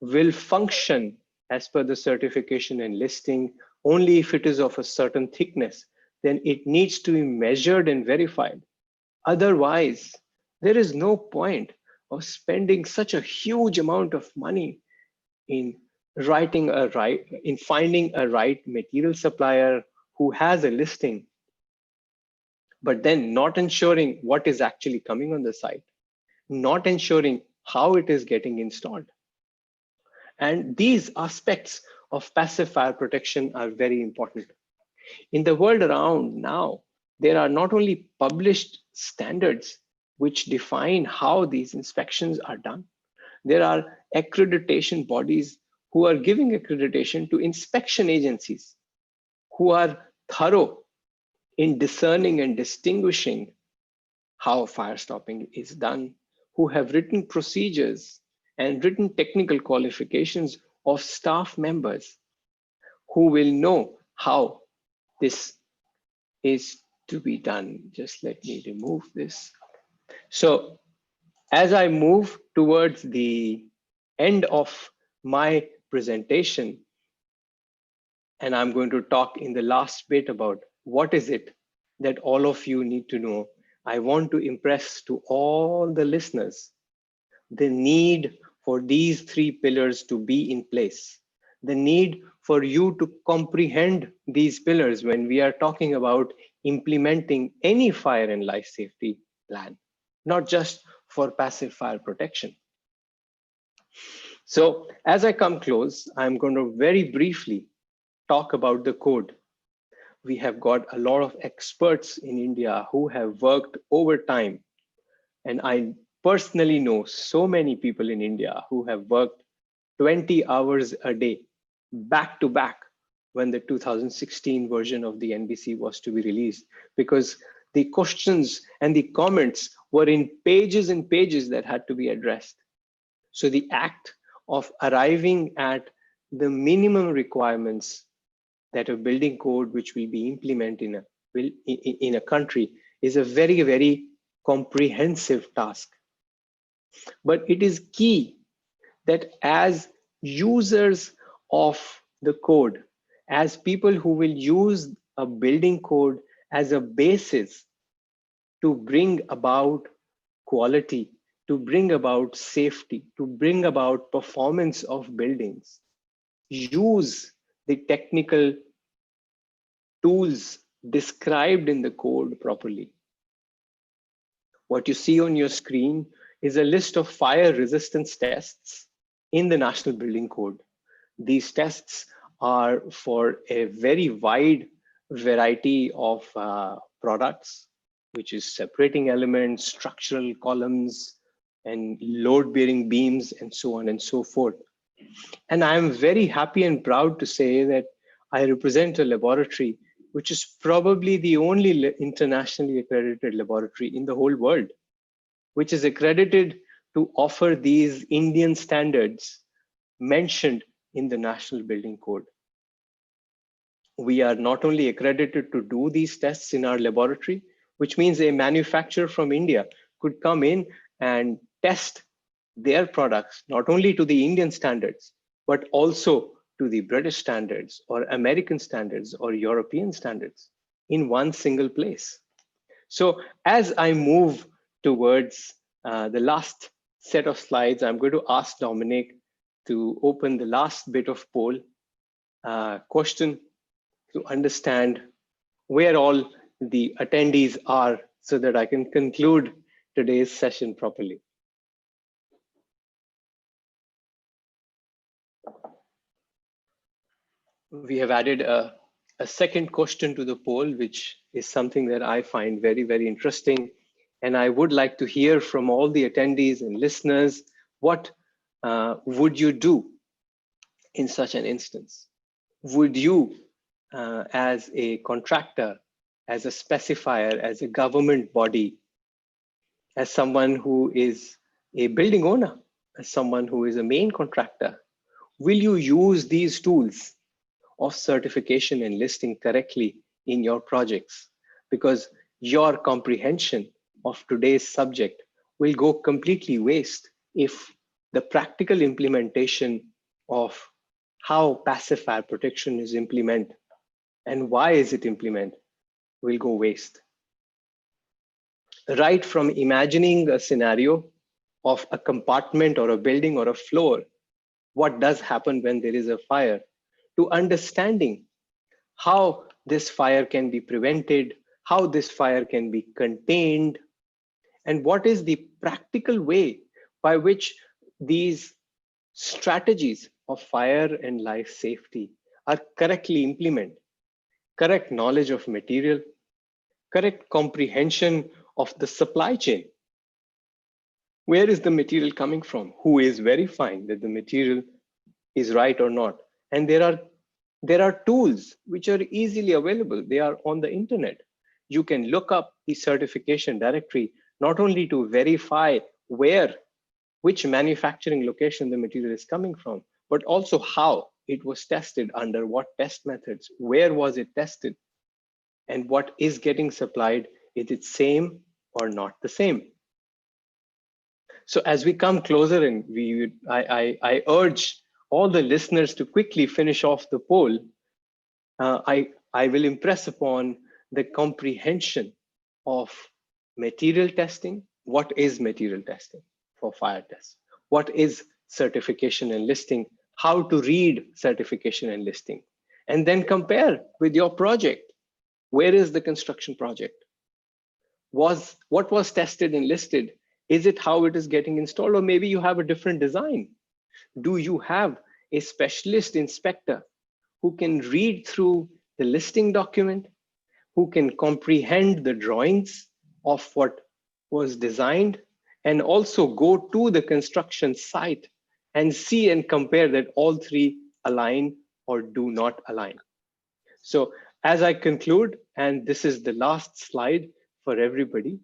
will function as per the certification and listing, only if it is of a certain thickness, then it needs to be measured and verified. Otherwise, there is no point of spending such a huge amount of money in finding a right material supplier who has a listing, but then not ensuring what is actually coming on the site. not ensuring how it is getting installed. And these aspects of passive fire protection are very important. In the world around now, there are not only published standards which define how these inspections are done, there are accreditation bodies who are giving accreditation to inspection agencies who are thorough in discerning and distinguishing how fire stopping is done, who have written procedures and written technical qualifications of staff members who will know how this is to be done. Just let me remove this. So as I move towards the end of my presentation, and I'm going to talk in the last bit about what is it that all of you need to know, I want to impress to all the listeners the need for these three pillars to be in place, the need for you to comprehend these pillars when we are talking about implementing any fire and life safety plan, not just for passive fire protection. So as I come close, I'm going to very briefly talk about the code. We have got a lot of experts in India who have worked overtime. And I personally know so many people in India who have worked 20 hours a day, back to back, when the 2016 version of the NBC was to be released, because the questions and the comments were in pages and pages that had to be addressed. So the act of arriving at the minimum requirements that a building code which will be implemented in a country is a very, very comprehensive task. But it is key that as users of the code, as people who will use a building code as a basis to bring about quality, to bring about safety, to bring about performance of buildings, use the technical tools described in the code properly. What you see on your screen is a list of fire resistance tests in the National Building Code. These tests are for a very wide variety of products, which is separating elements, structural columns, and load-bearing beams, and so on and so forth. And I'm very happy and proud to say that I represent a laboratory which is probably the only internationally accredited laboratory in the whole world, which is accredited to offer these Indian standards mentioned in the National Building Code. We are not only accredited to do these tests in our laboratory, which means a manufacturer from India could come in and test their products, not only to the Indian standards, but also to the British standards or American standards or European standards in one single place. So as I move towards the last set of slides, I'm going to ask Dominic to open the last bit of poll question to understand where all the attendees are so that I can conclude today's session properly. We have added a second question to the poll, which is something that I find very, very interesting. And I would like to hear from all the attendees and listeners, what would you do in such an instance? Would you, as a contractor, as a specifier, as a government body, as someone who is a building owner, as someone who is a main contractor, will you use these tools of certification and listing correctly in your projects? Because your comprehension of today's subject will go completely waste if the practical implementation of how passive fire protection is implemented and why is it implemented will go waste. Right from imagining a scenario of a compartment or a building or a floor, what does happen when there is a fire, to understanding how this fire can be prevented, how this fire can be contained, And what is the practical way by which these strategies of fire and life safety are correctly implemented? Correct knowledge of material, correct comprehension of the supply chain. Where is the material coming from? Who is verifying that the material is right or not? And there are tools which are easily available. They are on the internet. You can look up the certification directory not only to verify which manufacturing location the material is coming from, but also how it was tested, under what test methods, where was it tested, and what is getting supplied. Is it same or not the same? So as we come closer, and I urge all the listeners to quickly finish off the poll. I will impress upon the comprehension of material testing. What is material testing for fire tests? What is certification and listing? How to read certification and listing? And then compare with your project. Where is the construction project? What was tested and listed? Is it how it is getting installed? Or maybe you have a different design. Do you have a specialist inspector who can read through the listing document, who can comprehend the drawings of what was designed, and also go to the construction site and see and compare that all three align or do not align? So as I conclude, and this is the last slide for everybody,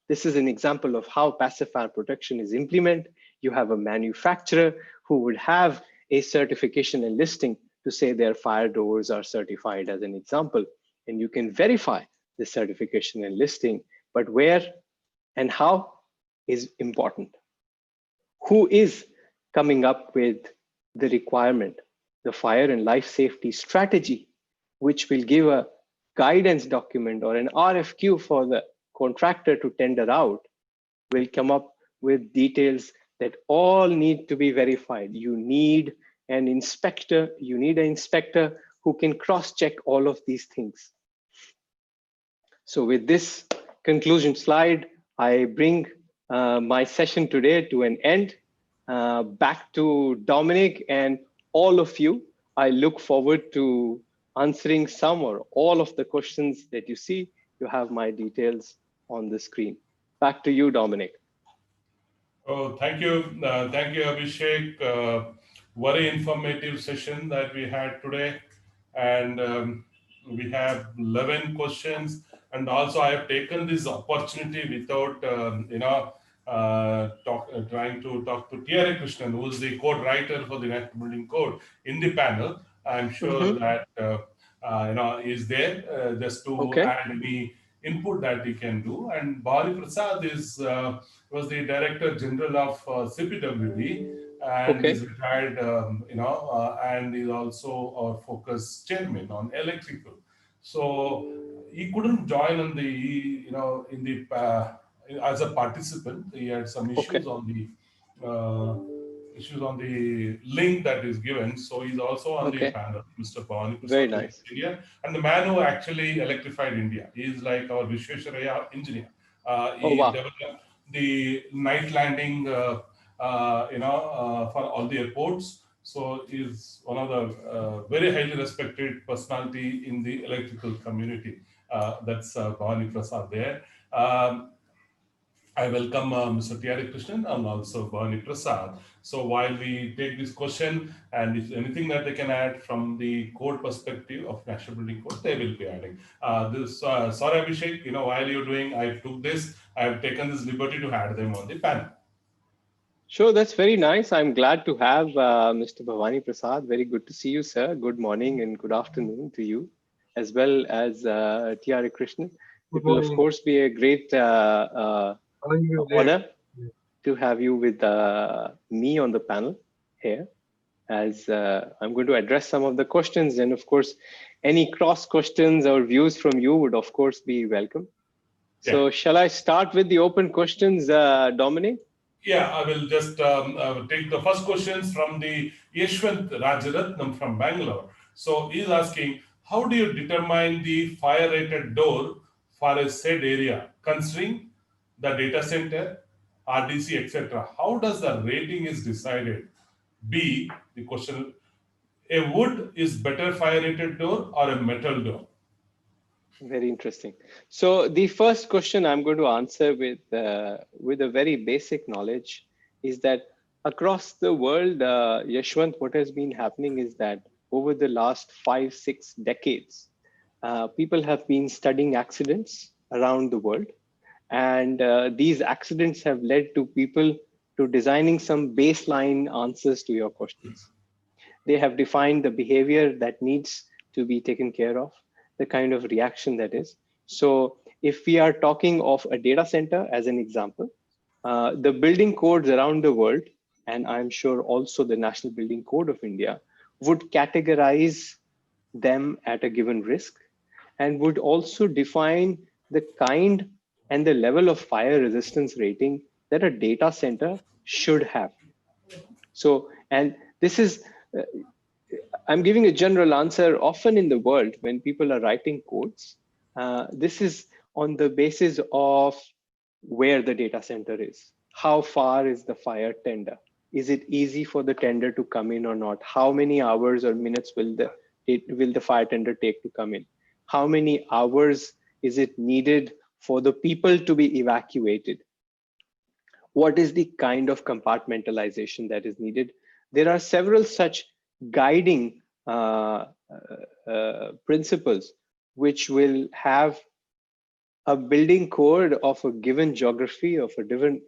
this is an example of how passive fire protection is implemented. You have a manufacturer who would have a certification and listing to say their fire doors are certified, as an example, and you can verify the certification and listing, but where and how is important. Who is coming up with the requirement, the fire and life safety strategy, which will give a guidance document or an RFQ for the contractor to tender out, will come up with details that all need to be verified. You need an inspector who can cross-check all of these things. So with this conclusion slide, I bring my session today to an end. Back to Dominic and all of you. I look forward to answering some or all of the questions that you see. You have my details on the screen. Back to you, Dominic. Oh, thank you, Abhishek. Very informative session that we had today, and we have 11 questions. And also, I have taken this opportunity without, trying to talk to T.R. Krishnan, who is the code writer for the National Building Code, in the panel. I'm sure that is there just to add any input that he can do. And Bhavani Prasad was the Director General of CPWD and is retired, and is also our focus chairman on electrical. So he couldn't join on the, in the as a participant. He had some issues on the link that is given. So he's also on the panel, Mr. Bhavani Prasad, Very nice. engineer, and the man who actually electrified India. He is like our Vishwesharaya engineer. He developed the night landing, for all the airports. So he's one of the very highly respected personality in the electrical community. That's Bhavani Prasad there. I welcome Mr. T.R. Krishnan and also Bhavani Prasad. So while we take this question, and if anything that they can add from the code perspective of National Building Code, they will be adding. Sorry, Abhishek, while you're doing, I took this, I have taken this liberty to add them on the panel. Sure, that's very nice. I'm glad to have Mr. Bhavani Prasad. Very good to see you, sir. Good morning and good afternoon to you, as well as T.R. Krishnan. It will, of course, be a great honor to have you with me on the panel here, as I'm going to address some of the questions. And of course, any cross questions or views from you would, of course, be welcome. Yeah. So shall I start with the open questions, Dominic? Yeah, I will just take the first questions from the Yashwant Rajaratnam from Bangalore. So he's asking, how do you determine the fire rated door for a said area, considering the data center, RDC, etc. How does the rating is decided? B, the question, a wood is better fire rated door or a metal door? Very interesting. So the first question I'm going to answer with a very basic knowledge is that across the world, Yashwant, what has been happening is that over the last 5, 6 decades, people have been studying accidents around the world, and these accidents have led to people to designing some baseline answers to your questions. They have defined the behavior that needs to be taken care of, the kind of reaction that is. So if we are talking of a data center as an example, the building codes around the world, and I'm sure also the National Building Code of India, would categorize them at a given risk and would also define the kind and the level of fire resistance rating that a data center should have. So, and this is, uh, I'm giving a general answer. Often in the world, when people are writing codes, this is on the basis of where the data center is. How far is the fire tender? Is it easy for the tender to come in or not? How many hours or minutes will the fire tender take to come in? How many hours is it needed for the people to be evacuated? What is the kind of compartmentalization that is needed? There are several such guiding principles which will have a building code of a given geography, of a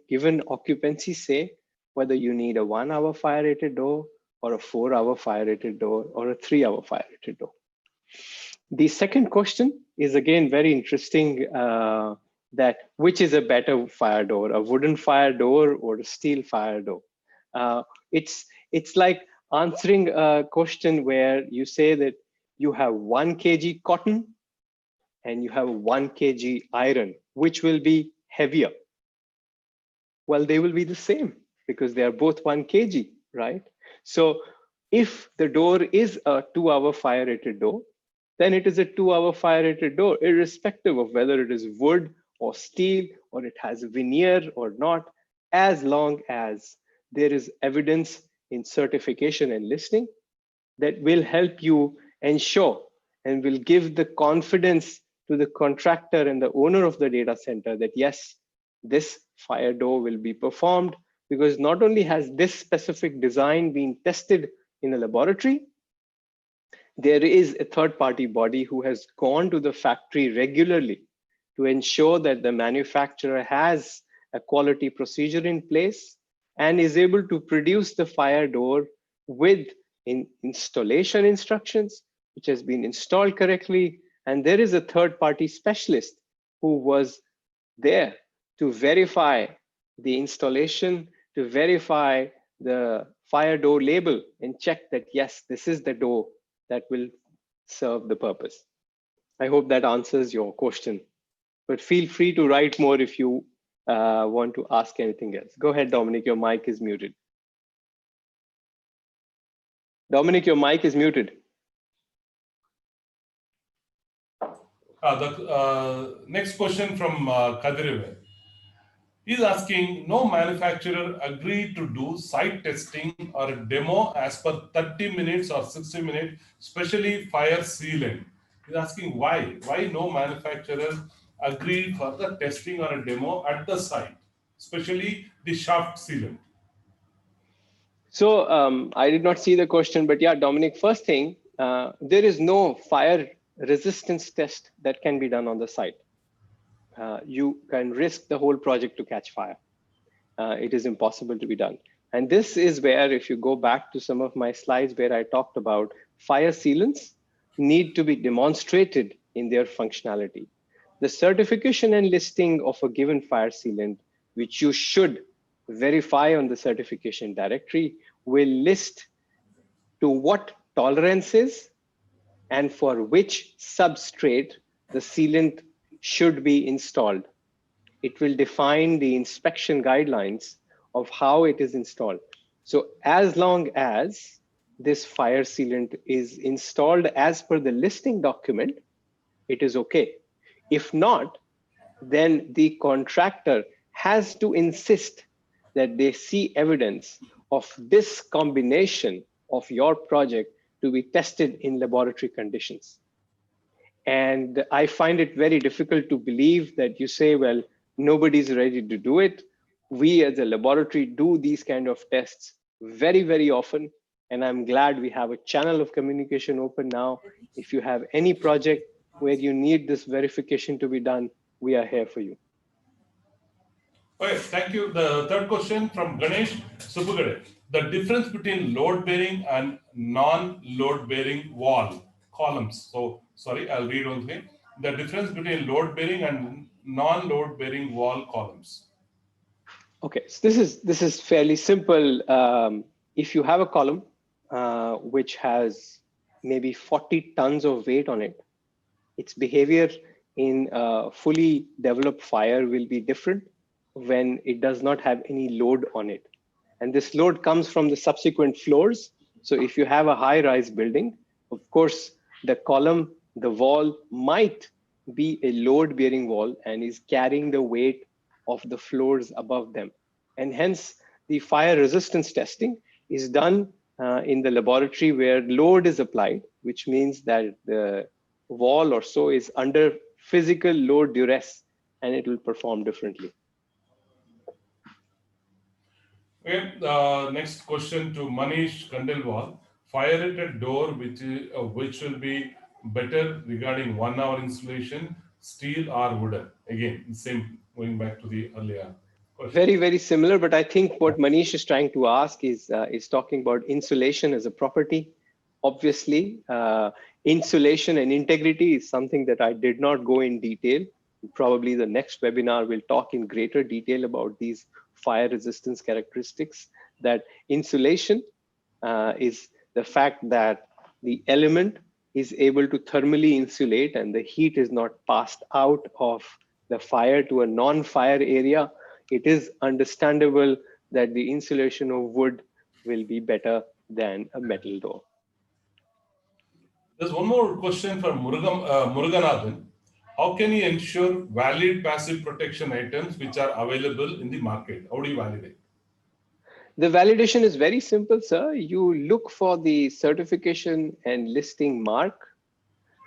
given occupancy, say whether you need a 1 hour fire rated door or a 4 hour fire rated door or a 3 hour fire rated door. The second question is again very interesting, that which is a better fire door, a wooden fire door or a steel fire door? Uh, it's like answering a question where you say that you have 1 kg cotton and you have 1 kg iron, which will be heavier? Well, they will be the same because they are both 1 kg, right? So if the door is a 2 hour fire rated door, then it is a 2 hour fire rated door, irrespective of whether it is wood or steel or it has veneer or not, as long as there is evidence in certification and listing that will help you ensure and will give the confidence to the contractor and the owner of the data center that yes, this fire door will be performed, because not only has this specific design been tested in a laboratory, there is a third party body who has gone to the factory regularly to ensure that the manufacturer has a quality procedure in place and is able to produce the fire door with installation instructions, which has been installed correctly. And there is a third party specialist who was there to verify the installation, to verify the fire door label and check that, yes, this is the door that will serve the purpose. I hope that answers your question, but feel free to write more if you want to ask anything else. Go ahead, Dominic, your mic is muted. Dominic, your mic is muted. The next question from Kadirve. He's asking, no manufacturer agreed to do site testing or a demo as per 30 minutes or 60 minutes, especially fire sealant. He's asking why? Why no manufacturer agreed for the testing or a demo at the site, especially the shaft sealant? So I did not see the question, but yeah, Dominic, first thing, there is no fire resistance test that can be done on the site. You can risk the whole project to catch fire. It is impossible to be done. And this is where, if you go back to some of my slides where I talked about fire sealants need to be demonstrated in their functionality. The certification and listing of a given fire sealant, which you should verify on the certification directory, will list to what tolerances and for which substrate the sealant should be installed. It will define the inspection guidelines of how it is installed. So as long as this fire sealant is installed as per the listing document, it is okay. If not, then the contractor has to insist that they see evidence of this combination of your project to be tested in laboratory conditions. And I find it very difficult to believe that you say, well, nobody's ready to do it. We as a laboratory do these kind of tests very, very often. And I'm glad we have a channel of communication open now. If you have any project where you need this verification to be done, we are here for you. Okay, thank you. The third question from Ganesh Subugade. The difference between load bearing and non-load bearing wall columns. So, sorry, I'll read once again. The difference between load bearing and non-load bearing wall columns. Okay, so this is fairly simple. If you have a column which has maybe 40 tons of weight on it, its behavior in a fully developed fire will be different when it does not have any load on it. And this load comes from the subsequent floors. So if you have a high-rise building, of course, the column, the wall might be a load-bearing wall and is carrying the weight of the floors above them. And hence, the fire resistance testing is done in the laboratory where load is applied, which means that the wall or so is under physical load duress and it will perform differently. Okay, next question to Manish Kandelwal. Fire-rated door, which will be better regarding 1 hour installation, steel or wooden? Again, same, going back to the earlier question. Very, very similar, but I think what Manish is trying to ask is talking about insulation as a property. Obviously, insulation and integrity is something that I did not go in detail. Probably the next webinar will talk in greater detail about these fire resistance characteristics. That insulation is the fact that the element is able to thermally insulate and the heat is not passed out of the fire to a non-fire area. It is understandable that the insulation of wood will be better than a metal door. There's one more question from Muruganathan. How can you ensure valid passive protection items which are available in the market? How do you validate? The validation is very simple, sir. You look for the certification and listing mark.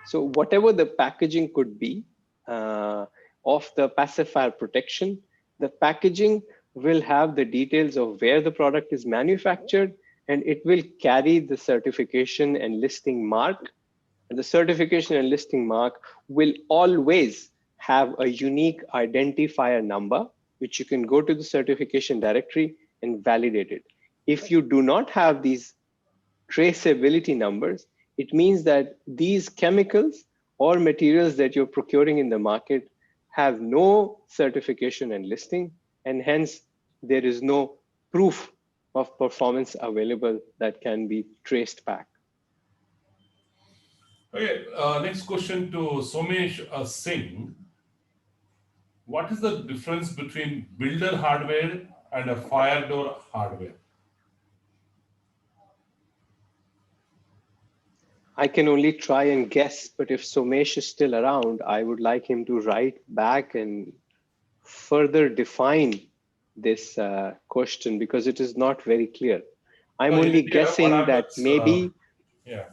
So whatever the packaging could be of the passive fire protection, the packaging will have the details of where the product is manufactured, and it will carry the certification and listing mark. And the certification and listing mark will always have a unique identifier number, which you can go to the certification directory and validate it. If you do not have these traceability numbers, it means that these chemicals or materials that you're procuring in the market have no certification and listing, and hence there is no proof of performance available that can be traced back. Okay, next question to Somesh Singh. What is the difference between builder hardware and a fire door hardware? I can only try and guess, but if Somesh is still around, I would like him to write back and further define this question because it is not very clear. I'm only Here, what guessing that happens, maybe. Yeah,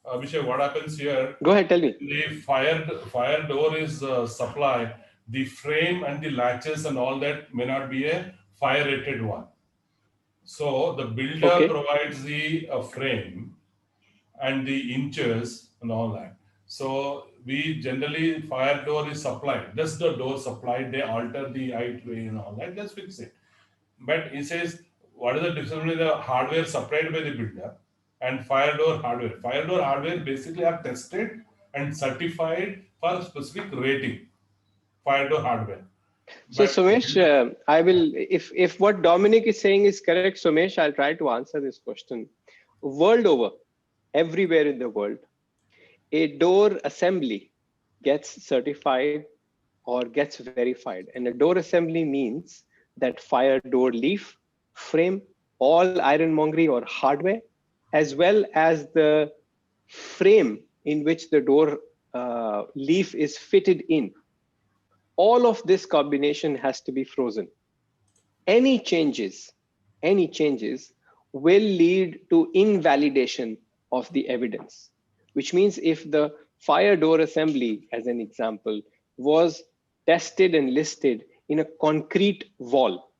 Abhishek, what happens here? Go ahead, tell me. The fire door is supply. The frame and the latches and all that may not be a fire rated one. So the builder Okay. provides the frame and the inches and all that. So we generally fire door is supplied. Just the door supplied. They alter the height, way and all that. Just fix it. But he says, what is the difference between the hardware supplied by the builder and fire door hardware? Fire door hardware basically are tested and certified for specific rating. Fire door hardware. So But Somesh, I will, if what Dominic is saying is correct, Somesh, I'll try to answer this question. World over, everywhere in the world, a door assembly gets certified or gets verified. And a door assembly means that fire door leaf, frame, all ironmongery or hardware, as well as the frame in which the door leaf is fitted in. All of this combination has to be frozen. any changes, any changes will lead to invalidation of the evidence, which means if the fire door assembly, as an example, was tested and listed in a concrete wall,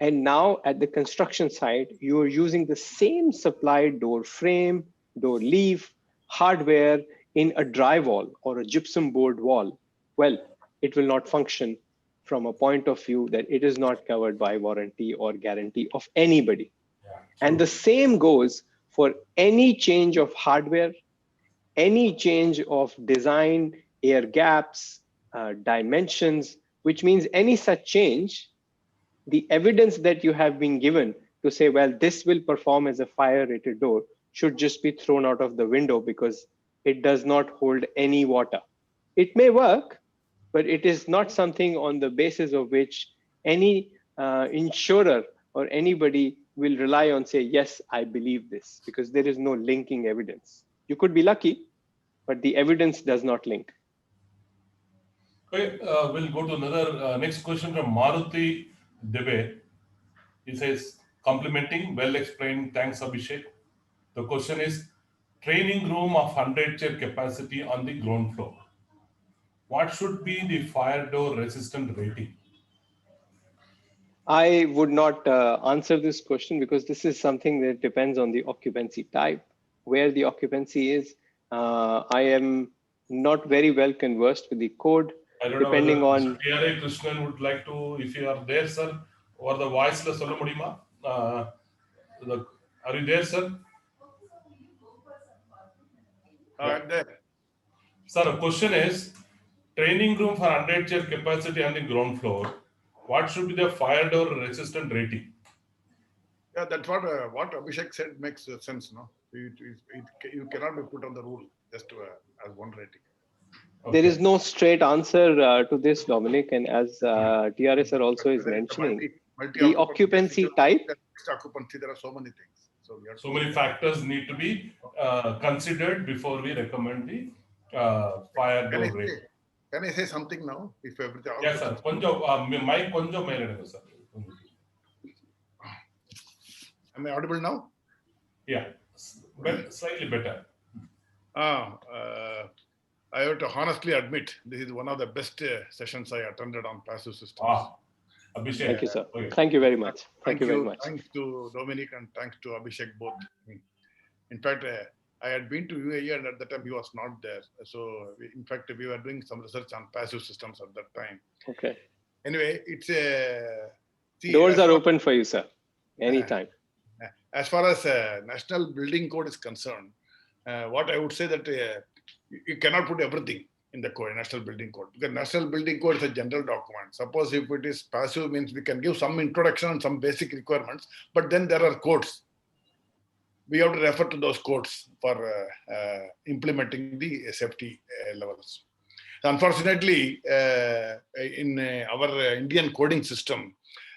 and now at the construction site, you are using the same supplied door frame, door leaf, hardware in a drywall or a gypsum board wall, well, it will not function from a point of view that it is not covered by warranty or guarantee of anybody. Yeah, And the true. same goes for any change of hardware, any change of design, air gaps, dimensions, which means any such change, the evidence that you have been given to say, well, this will perform as a fire rated door should just be thrown out of the window because it does not hold any water. It may work, but it is not something on the basis of which any insurer or anybody will rely on, say, yes, I believe this, because there is no linking evidence. You could be lucky, but the evidence does not link. Okay, we'll go to another next question from Maruti Debe. He says, complimenting, well explained. Thanks, Abhishek. The question is, training room of 100 chair capacity on the ground floor. What should be the fire door resistant rating? I would not answer this question because this is something that depends on the occupancy type, where the occupancy is. I am not very well conversed with the code, I don't know whether depending Mr. on. T.R.A. Krishnan would like to, if you are there, sir, or the voice la solla mudiyuma? Are you there, sir? Yeah. I'm there. Sir, the question is, training room for 100 chair capacity on the ground floor. What should be the fire door resistant rating? Yeah, that's what Abhishek said makes sense. No, you cannot be put on the rule just as one rating. There is Okay. no straight answer to this, Dominic, and as TRS also is Whether it's a mentioning, multi the occupancy, occupancy type. fixed occupancy, there are so many things. So we have So many factors need to be considered before we recommend the fire Can I door say, rating. can I say something now? If everything, all Yes, sir. questions. Konjo, mic konjo mere edunga, sir. Am I audible now? Yeah, but slightly better. I have to honestly admit, this is one of the best sessions I attended on passive systems. Ah, Abhishek. Thank you, sir. Okay. Thank you very much. Thank you very much. Thanks to Dominic and thanks to Abhishek both. In fact, I had been to UAE and at that time he was not there. So in fact, we were doing some research on passive systems at that time. Okay. Anyway, it's a... Doors are open for you, sir. Anytime. As far as National Building Code is concerned, what I would say that you cannot put everything in the code, National Building Code, because National Building Code is a general document. Suppose if it is passive, means we can give some introduction and some basic requirements, but then there are codes. We have to refer to those codes for implementing the safety levels. Unfortunately, in our Indian coding system,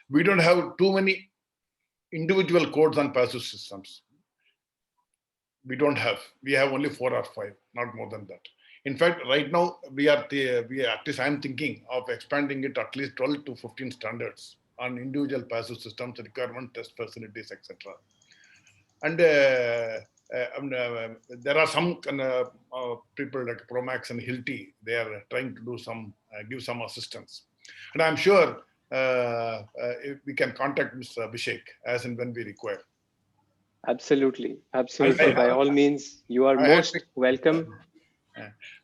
we don't have too many individual codes on passive systems. We don't have. We have only 4 or 5, not more than that. In fact, right now we are at least I'm thinking of expanding it at least 12 to 15 standards on individual passive systems, requirement, test facilities, etc. And there are some people like Promax and Hilti. They are trying to do some give some assistance, and I'm sure if we can contact Mr. Abhishek as and when we require. Absolutely. Absolutely. By all means, you are most welcome.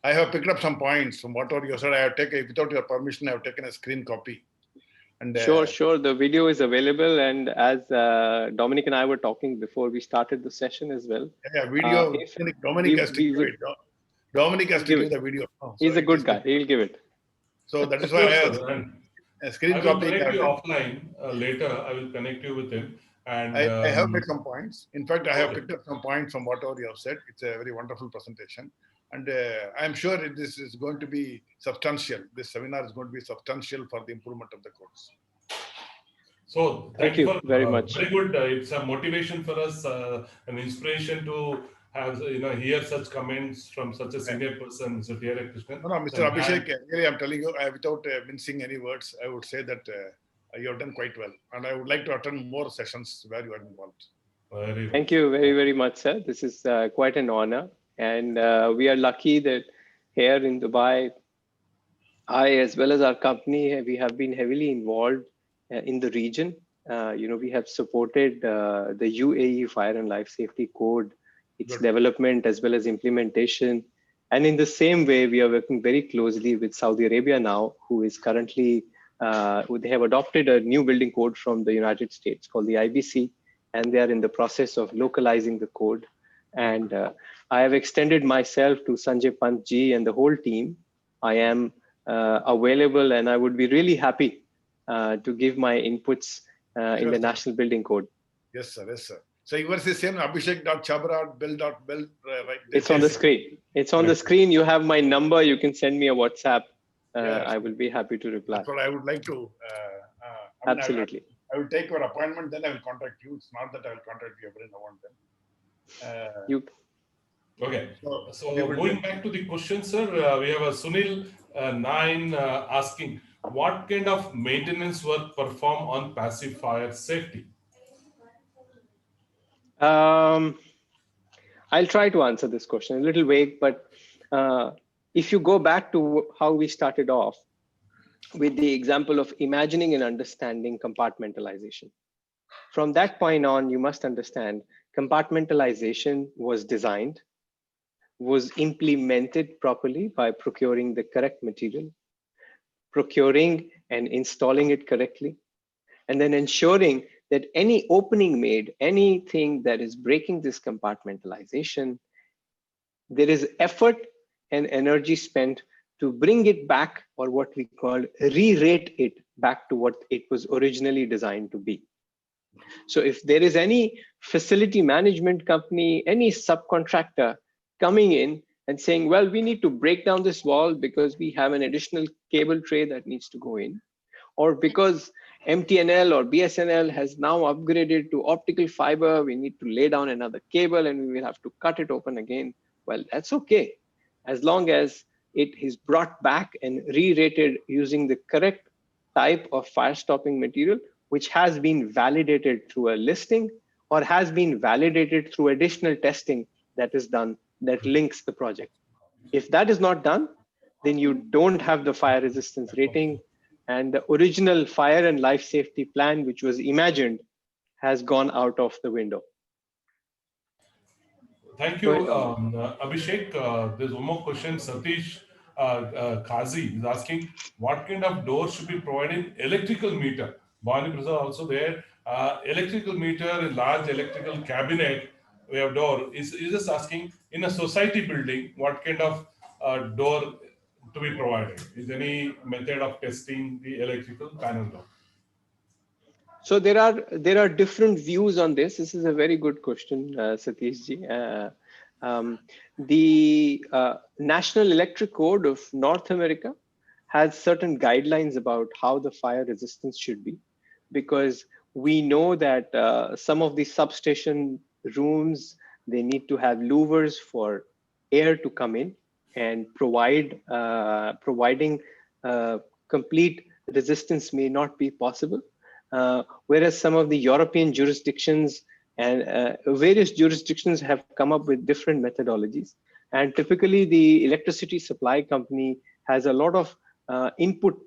I have picked up some points from whatever you said. I have taken, without your permission, I have taken a screen copy. And Sure. The video is available. And as Dominic and I were talking before we started the session as well. Yeah, video. Dominic has to give it. Dominic has to give the video. He's a good guy. He'll give it. So that is why I have a screen copy. I will connect you offline later. I will connect you with him. And I have made some points. In fact, I have picked up some points from whatever you have said. It's a very wonderful presentation. And I'm sure this is going to be substantial. This seminar is going to be substantial for the improvement of the codes. So thank you for, very much. Very good. It's a motivation for us, an inspiration to have hear such comments from such a senior person, Mr. T.R.A. Krishnan. No, Mr. Abhishek, really, I'm telling you, without mincing any words, I would say that You have done quite well. And I would like to attend more sessions where you are involved. Very well. Thank you very, very much, sir. This is quite an honor. And we are lucky that here in Dubai, I, as well as our company, we have been heavily involved in the region. We have supported the UAE Fire and Life Safety Code, its Good. development as well as implementation. And in the same way, we are working very closely with Saudi Arabia now, who is currently, they have adopted a new building code from the United States called the IBC, and they are in the process of localizing the code. And I have extended myself to Sanjay Pant ji and the whole team. I am available, and I would be really happy to give my inputs in Sure, the sir. National Building Code. Yes, sir. Yes, sir. So yours is same abhishek.chabra@bell.bell, right? It's on the screen. It's on the screen. You have my number. You can send me a WhatsApp. Yeah, I will be happy to reply. that's what I would like to. Absolutely. I will take your appointment, then I will contact you. It's not that I will contact you every now and then. You Okay. So So we will moving back to the question, sir, we have a Sunil 9 asking, what kind of maintenance work perform on passive fire safety? I'll try to answer this question, a little vague, but if you go back to how we started off with the example of imagining and understanding compartmentalization. From that point on, you must understand compartmentalization was designed, was implemented properly by procuring the correct material, procuring and installing it correctly, and then ensuring that any opening made, anything that is breaking this compartmentalization, there is effort and energy spent to bring it back, or what we call re-rate it back to what it was originally designed to be. So if there is any facility management company, any subcontractor coming in and saying, well, we need to break down this wall because we have an additional cable tray that needs to go in, or because MTNL or BSNL has now upgraded to optical fiber, we need to lay down another cable and we will have to cut it open again. Well, that's okay, as long as it is brought back and re-rated using the correct type of fire stopping material, which has been validated through a listing or has been validated through additional testing that is done that links the project. If that is not done, then you don't have the fire resistance rating, and the original fire and life safety plan, which was imagined, has gone out of the window. Thank Go you, ahead, Amit. Abhishek. There's one more question. Satish Kazi is asking, what kind of door should be provided in electrical meter? Bhavani Prasad also there. Electrical meter, a large electrical cabinet, we have door. Is just asking, in a society building, what kind of door to be provided? Is any method of testing the electrical panel door? So there are different views on this. This is a very good question, Satish ji. The National Electric Code of North America has certain guidelines about how the fire resistance should be, because we know that some of the substation rooms, they need to have louvers for air to come in and providing complete resistance may not be possible. Whereas some of the European jurisdictions and various jurisdictions have come up with different methodologies. And typically the electricity supply company has a lot of input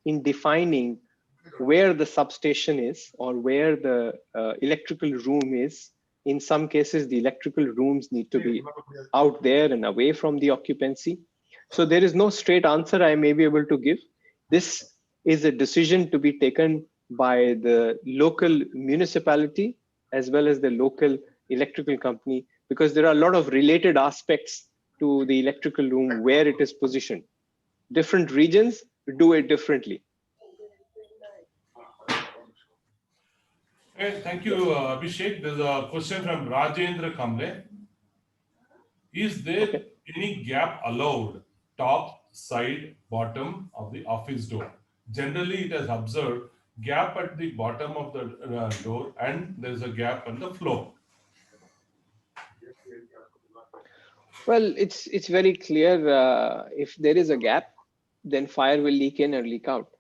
in defining where the substation is or where the electrical room is. In some cases, the electrical rooms need to be out there and away from the occupancy. So there is no straight answer I may be able to give. This is a decision to be taken by the local municipality as well as the local electrical company, because there are a lot of related aspects to the electrical room where it is positioned. Different regions do it differently. Okay, thank you, Abhishek. There's a question from Rajendra Kamle. Is there Okay. any gap allowed top, side, bottom of the office door? Generally, it has observed gap at the bottom of the door and there's a gap on the floor. Well, it's very clear. If there is a gap, then fire will leak in or leak out.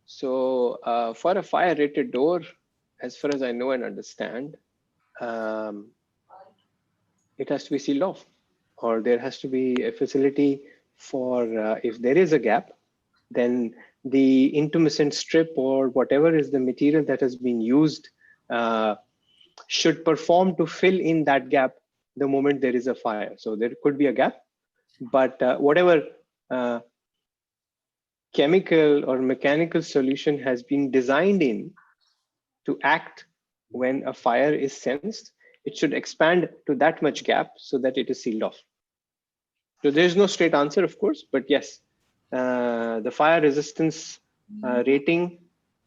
So for a fire rated door, as far as I know and understand, um, it has to be sealed off, or there has to be a facility for if there is a gap, then the intumescent strip or whatever is the material that has been used uh, should perform to fill in that gap the moment there is a fire. So there could be a gap, but whatever uh, chemical or mechanical solution has been designed in to act when a fire is sensed, it should expand to that much gap so that it is sealed off. So there's no straight answer, of course, but yes, the fire resistance rating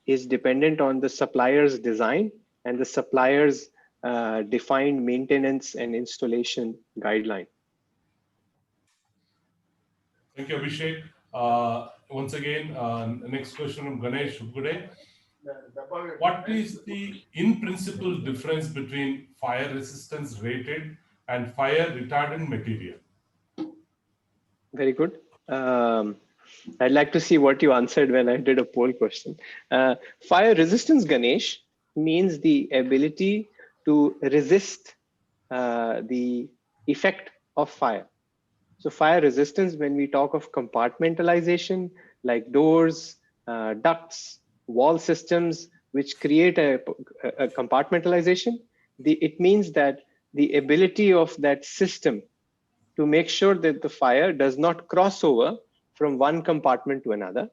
is dependent on the supplier's design and the supplier's defined maintenance and installation guideline. Thank you, Abhishek. Once again, next question from Ganesh Hubgude. What is the in principle difference between fire resistance rated and fire retardant material? Very good. I'd like to see what you answered when I did a poll question. Fire resistance, Ganesh, means the ability to resist the effect of fire. So fire resistance, when we talk of compartmentalization, like doors, ducts, wall systems, which create a compartmentalization, it means that the ability of that system to make sure that the fire does not cross over from one compartment to another.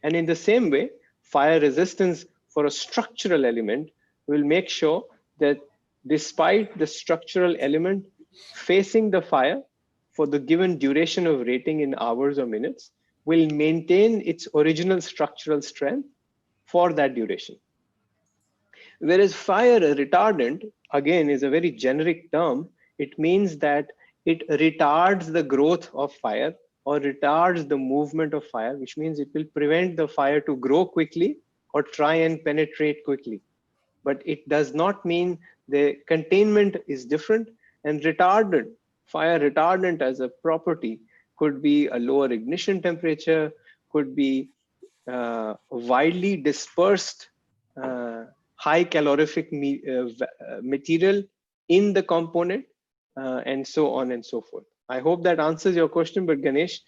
And in the same way, fire resistance for a structural element will make sure that despite the structural element facing the fire for the given duration of rating in hours or minutes, will maintain its original structural strength for that duration. Whereas fire retardant, again, is a very generic term. It means that it retards the growth of fire or retards the movement of fire, which means it will prevent the fire to grow quickly or try and penetrate quickly. But it does not mean the containment is different. And retardant, fire retardant as a property could be a lower ignition temperature, could be widely dispersed high calorific material in the component, and so on and so forth. I hope that answers your question, but Ganesh,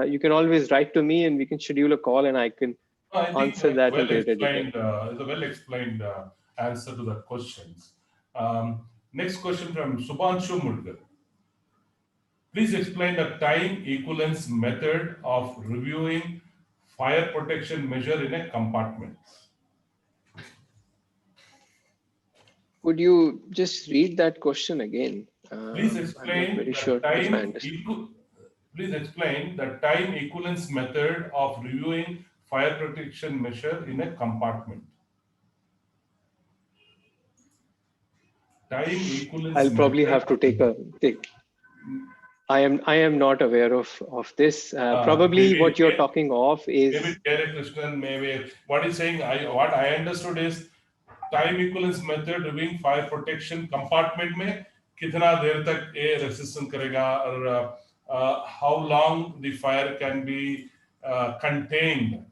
you can always write to me and we can schedule a call and I can I think answer that in greater detail. is a well explained answer to the questions. Next question from Subhanshu Mudgal. Please explain the time equivalence method of reviewing fire protection measure in a compartment. Could you just read that question again? Please I'm not explain very the sure if I understand. Please explain the time equivalence method of reviewing fire protection measure in a compartment. Time equivalence I'll probably method. have to take. I am not aware of this. Probably what you're talking of is maybe Derek Krishnan, maybe what he's saying. What I understood is time equivalence method reviewing fire protection compartment में कितना देर तक ये resistance करेगा और how long the fire can be contained.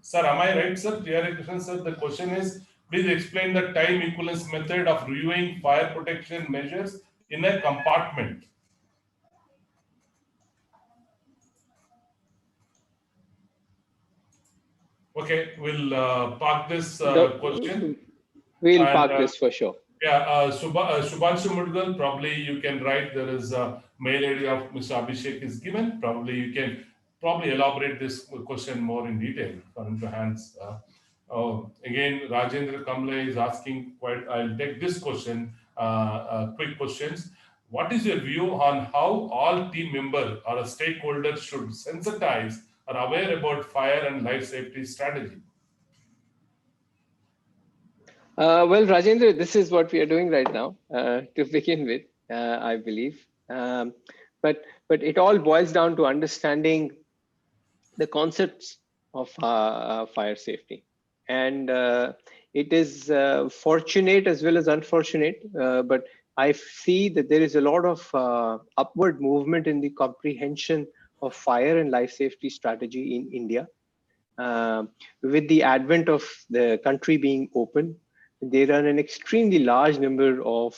Sir, am I right, sir? Derek Krishnan, sir, the question is, please explain the time equivalence method of reviewing fire protection measures in a compartment. Okay, we'll park this question. We'll park this for sure. Yeah, Subhanshu Mudgal, probably you can write. There is a mail ID of Mr. Abhishek is given. Probably you can elaborate this question more in detail for into hands. Again, Rajendra Kamle is asking quite. I'll take this question. Quick questions. What is your view on how all team members or stakeholders should sensitize or aware about fire and life safety strategy? Well, Rajendra, this is what we are doing right now to begin with, I believe. But it all boils down to understanding the concepts of fire safety. And it is fortunate as well as unfortunate, but I see that there is a lot of upward movement in the comprehension of fire and life safety strategy in India. with the advent of the country being open, there are an extremely large number of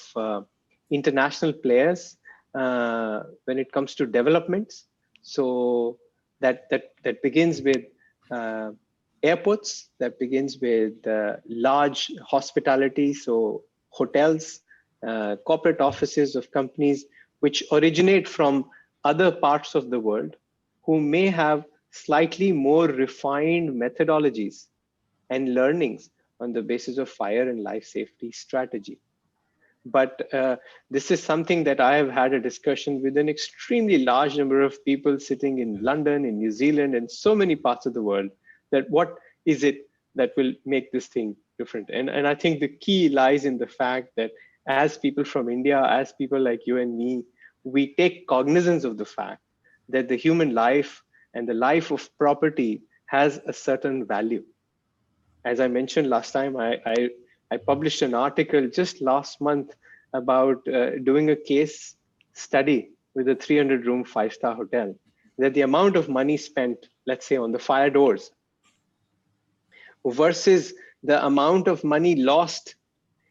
international players when it comes to developments. So that begins with uh, airports, that begins with large hospitality, so hotels, corporate offices of companies which originate from other parts of the world, who may have slightly more refined methodologies and learnings on the basis of fire and life safety strategy. But this is something that I have had a discussion with an extremely large number of people sitting in London, in New Zealand, and so many parts of the world, that what is it that will make this thing different? And I think the key lies in the fact that as people from India, as people like you and me, we take cognizance of the fact that the human life and the life of property has a certain value. As I mentioned last time, I published an article just last month about doing a case study with a 300-room five-star hotel, that the amount of money spent, let's say, on the fire doors versus the amount of money lost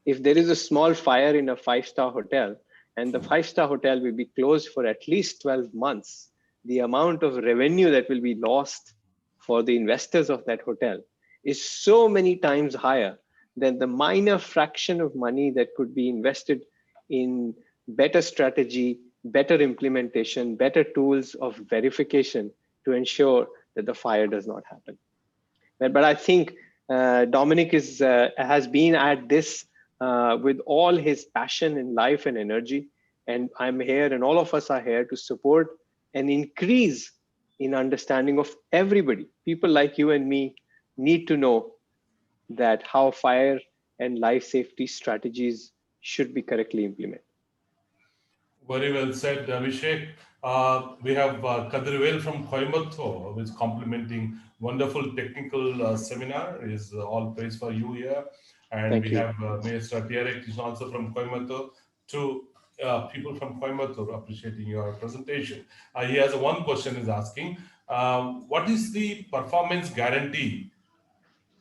if there is a small fire in a five-star hotel and the five-star hotel will be closed for at least 12 months, the amount of revenue that will be lost for the investors of that hotel is so many times higher than the minor fraction of money that could be invested in better strategy, better implementation, better tools of verification to ensure that the fire does not happen. But I think Dominic has been at this with all his passion in life and energy. And I'm here, and all of us are here to support an increase in understanding of everybody. People like you and me need to know that how fire and life safety strategies should be correctly implemented. Very well said, Abhishek. We have Kadirvel from Coimbatore, who is complementing wonderful technical seminar. Is all praise for you here. And Thank we you. have Mr. Tierek is also from Coimbatore. Two people from Coimbatore appreciating your presentation. He has one question is asking, what is the performance guarantee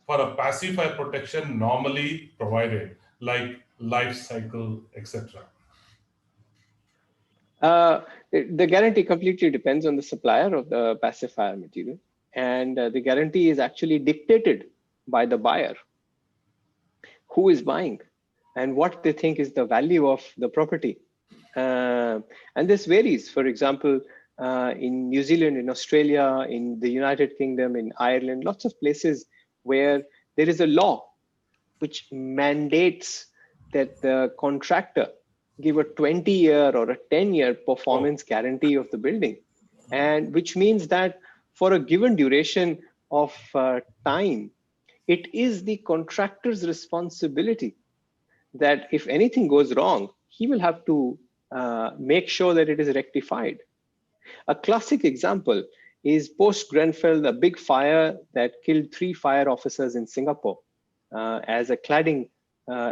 for a passive fire protection normally provided, like life cycle, etc.? Uh, the guarantee completely depends on the supplier of the pacifier material, and the guarantee is actually dictated by the buyer, who is buying, and what they think is the value of the property. And this varies. For example, in New Zealand, in Australia, in the United Kingdom, in Ireland, lots of places where there is a law which mandates that the contractor give a 20-year or a 10-year Oh, performance guarantee of the building, and which means that for a given duration of time, it is the contractor's responsibility that if anything goes wrong, he will have to make sure that it is rectified. A classic example is post Grenfell, a big fire that killed 3 fire officers in Singapore as a cladding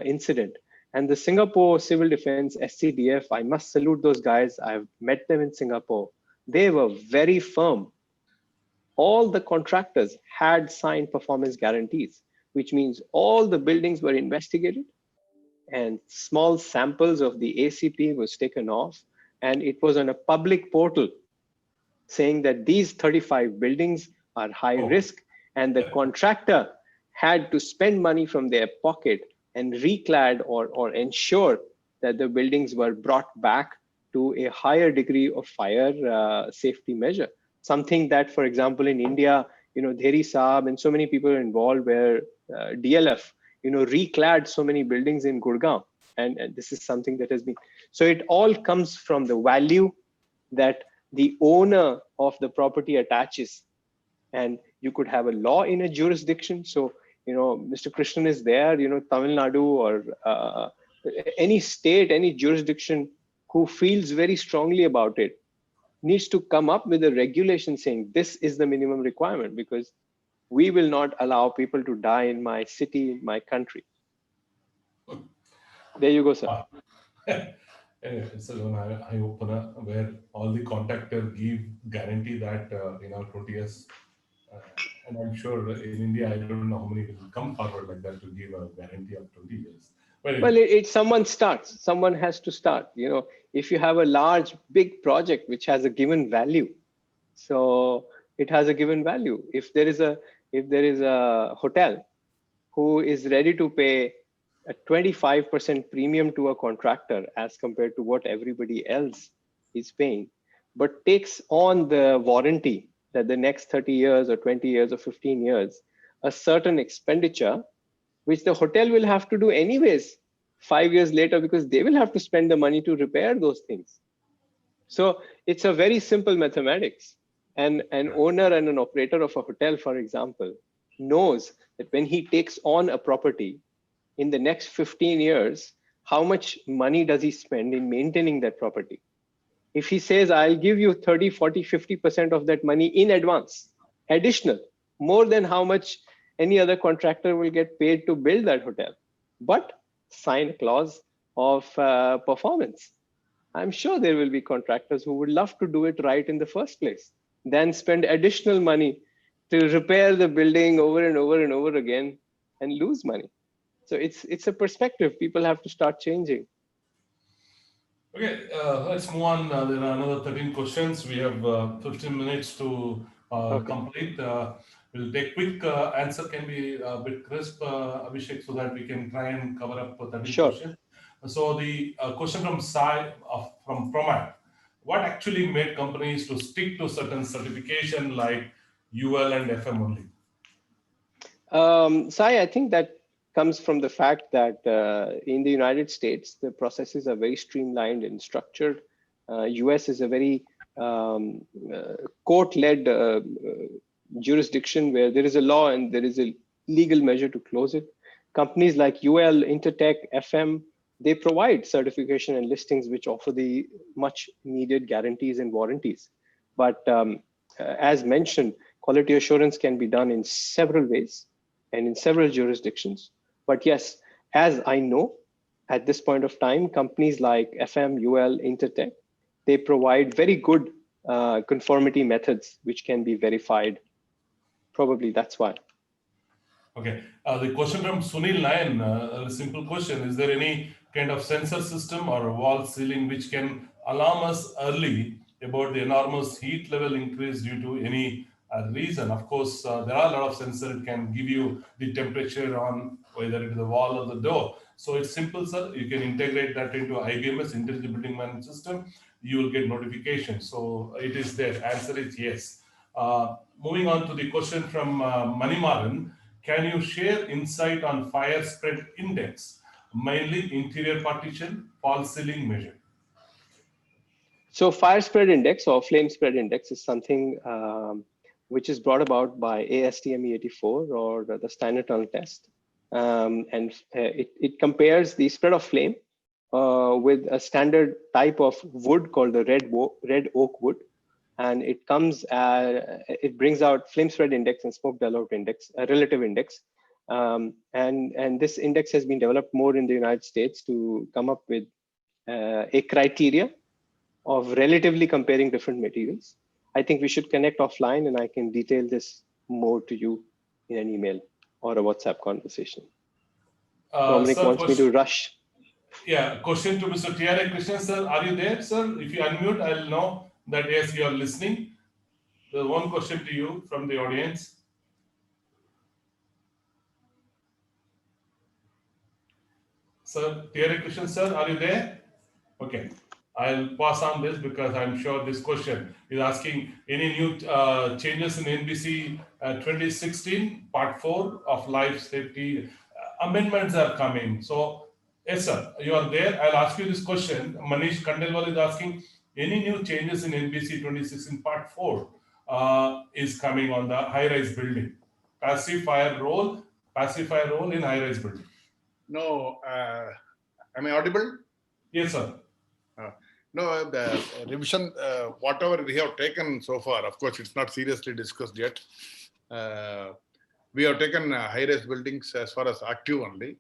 incident. And the Singapore Civil Defense, SCDF, I must salute those guys. I've met them in Singapore. They were very firm. All the contractors had signed performance guarantees, which means all the buildings were investigated and small samples of the ACP was taken off, and it was on a public portal saying that these 35 buildings are high oh, risk, and the contractor had to spend money from their pocket and reclad or ensure that the buildings were brought back to a higher degree of fire safety measure. Something that, for example, in India, Dheri Saab and so many people are involved where DLF, reclad so many buildings in Gurgaon. And this is something that has been, so it all comes from the value that the owner of the property attaches. And you could have a law in a jurisdiction. So, Mr. Krishnan is there, Tamil Nadu or any state, any jurisdiction who feels very strongly about it needs to come up with a regulation saying this is the minimum requirement, because we will not allow people to die in my city, in my country. There you go, sir. wow. Anyway, it's an eye opener where all the contractor give guarantee that 20 years And I'm sure in India, I don't know how many will come forward like that to give a guarantee of 20 years. But Well, someone starts. Someone has to start. If you have a large, big project which has a given value, so it has a given value. If there is a hotel who is ready to pay a 25% premium to a contractor as compared to what everybody else is paying, but takes on the warranty that the next 30 years or 20 years or 15 years, a certain expenditure, which the hotel will have to do anyways 5 years later, because they will have to spend the money to repair those things. So it's a very simple mathematics. And an owner and an operator of a hotel, for example, knows that when he takes on a property in the next 15 years, how much money does he spend in maintaining that property? If he says, I'll give you 30, 40, 50% of that money in advance, additional, more than how much any other contractor will get paid to build that hotel, but sign a clause of performance. I'm sure there will be contractors who would love to do it right in the first place, then spend additional money to repair the building over and over and over again and lose money. So it's a perspective people have to start changing. okay, let's move on. There are another 13 questions. We have 15 minutes to Okay, complete. We'll take quick answer, can be a bit crisp, Abhishek, so that we can try and cover up 13 sure. questions. So the question from Sai from Promat: what actually made companies to stick to certain certification like UL and FM only? Sai, I think that comes from the fact that in the United States, the processes are very streamlined and structured. US is a very court-led jurisdiction where there is a law and there is a legal measure to close it. Companies like UL, Intertech, FM, they provide certification and listings which offer the much needed guarantees and warranties. But as mentioned, quality assurance can be done in several ways and in several jurisdictions. But yes, as I know, at this point of time, companies like FM, UL, Intertech, they provide very good conformity methods which can be verified. Probably that's why. Okay. The question from Sunil Nayan, a simple question. Is there any kind of sensor system or a wall ceiling which can alarm us early about the enormous heat level increase due to any reason? Of course, there are a lot of sensors. It can give you the temperature on whether it is the wall or the door. So it's simple, sir. You can integrate that into IBMS, Intelligent Building Management System. You will get notification. So it is there. Answer is yes. Moving on to the question from Manimaran. Can you share insight on fire spread index, mainly interior partition, false ceiling measure? So fire spread index or flame spread index is something which is brought about by ASTM E84 or the standard tunnel test. It compares the spread of flame with a standard type of wood called the red oak wood. And it brings out flame spread index and smoke dialogue index, a relative index. And this index has been developed more in the United States to come up with a criteria of relatively comparing different materials. I think we should connect offline and I can detail this more to you in an email or a WhatsApp conversation. Dominic Sir, wants me to rush. Yeah, question to Mr. T.R.A. Krishnan, sir. Are you there, sir? If you unmute, I'll know that yes, you are listening. The one question to you from the audience. Sir, T.R.A. Krishnan, sir, are you there? Okay. I'll pass on this because I'm sure this question is asking any new changes in NBC 2016 Part 4 of life safety amendments are coming. So, yes, sir, you are there. I'll ask you this question. Manish Kandelwal is asking any new changes in NBC 2016 Part 4 is coming on the high-rise building. Pacifier role in high-rise building. No, am I audible? Yes, sir. No, the revision, whatever we have taken so far, of course, it's not seriously discussed yet. We have taken high-rise buildings as far as active only.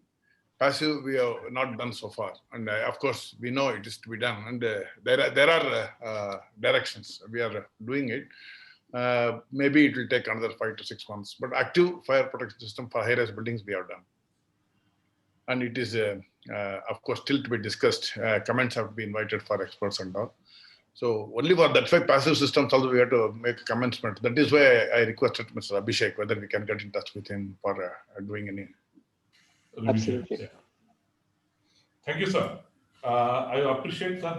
Passive, we have not done so far. And of course, we know it is to be done. And there are directions. We are doing it. maybe it will take another 5 to 6 months. But active fire protection system for high-rise buildings we have done. And it is, of course, still to be discussed. Comments have to be invited for experts and all. So only for that 5 passive systems also we have to make a commencement. That is why I requested Mr. Abhishek whether we can get in touch with him for doing any Absolutely. revision. Yeah. Thank you, sir. I appreciate that.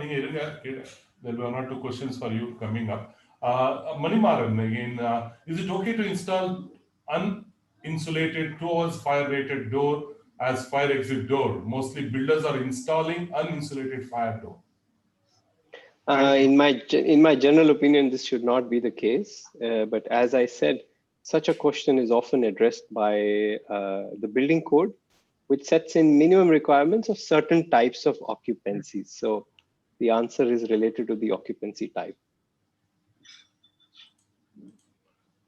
There were 1 or 2 questions for you coming up. Manimaran, again, is it okay to install uninsulated 2 hours fire rated door as fire exit door? Mostly builders are installing uninsulated fire door. In my general opinion, this should not be the case. But as I said, such a question is often addressed by the building code, which sets in minimum requirements of certain types of occupancies. So the answer is related to the occupancy type.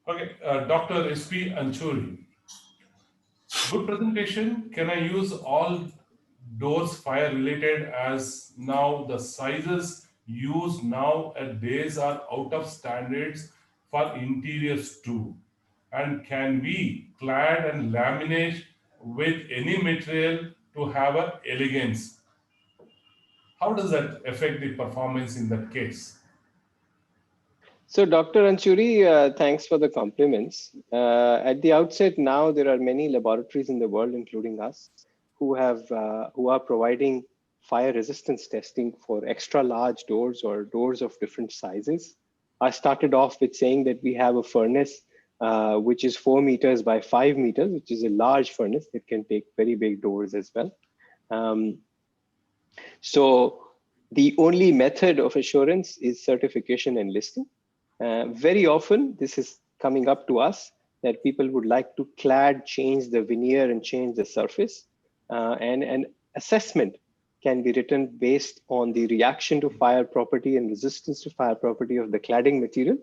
Okay, Dr. S.P. Anchuri. Good presentation. Can I use all doors fire related as now the sizes used nowadays are out of standards for interiors too? And can we clad and laminate with any material to have an elegance? How does that affect the performance in that case? So Dr. Anchuri, thanks for the compliments. At the outset, now there are many laboratories in the world, including us, who are providing fire resistance testing for extra large doors or doors of different sizes. I started off with saying that we have a furnace which is 4 meters by 5 meters, which is a large furnace that can take very big doors as well. So the only method of assurance is certification and listing. Very often, this is coming up to us that people would like to clad, change the veneer and change the surface. And an assessment can be written based on the reaction to fire property and resistance to fire property of the cladding material.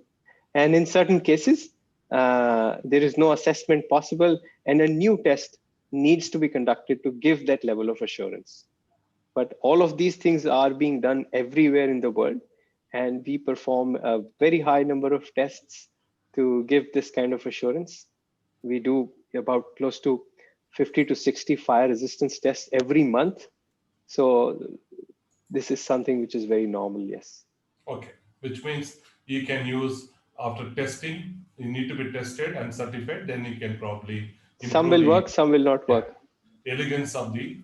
And in certain cases, there is no assessment possible and a new test needs to be conducted to give that level of assurance. But all of these things are being done everywhere in the world. And we perform a very high number of tests to give this kind of assurance. We do about close to 50 to 60 fire resistance tests every month. So this is something which is very normal, yes. Okay, which means you can use after testing, you need to be tested and certified, then you can probably improve. Some will work, some will not work. Elegance of the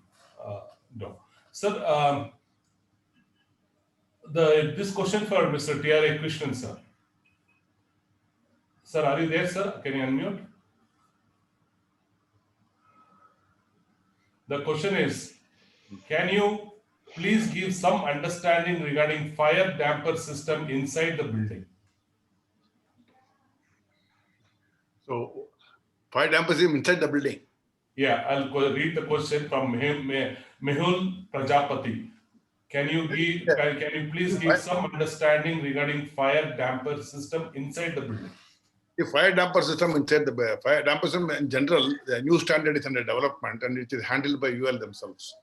door. Sir, this question for Mr. T.R.A. Krishnan, sir. Sir, are you there, sir? Can you unmute? The question is, can you please give some understanding regarding fire damper system inside the building? So fire damper system inside the building. Yeah, I'll read the question from Mehul Prajapati. Can you please give some understanding regarding fire damper system inside the building? The fire damper system inside the fire damper system in general, the new standard is under development and it is handled by UL themselves.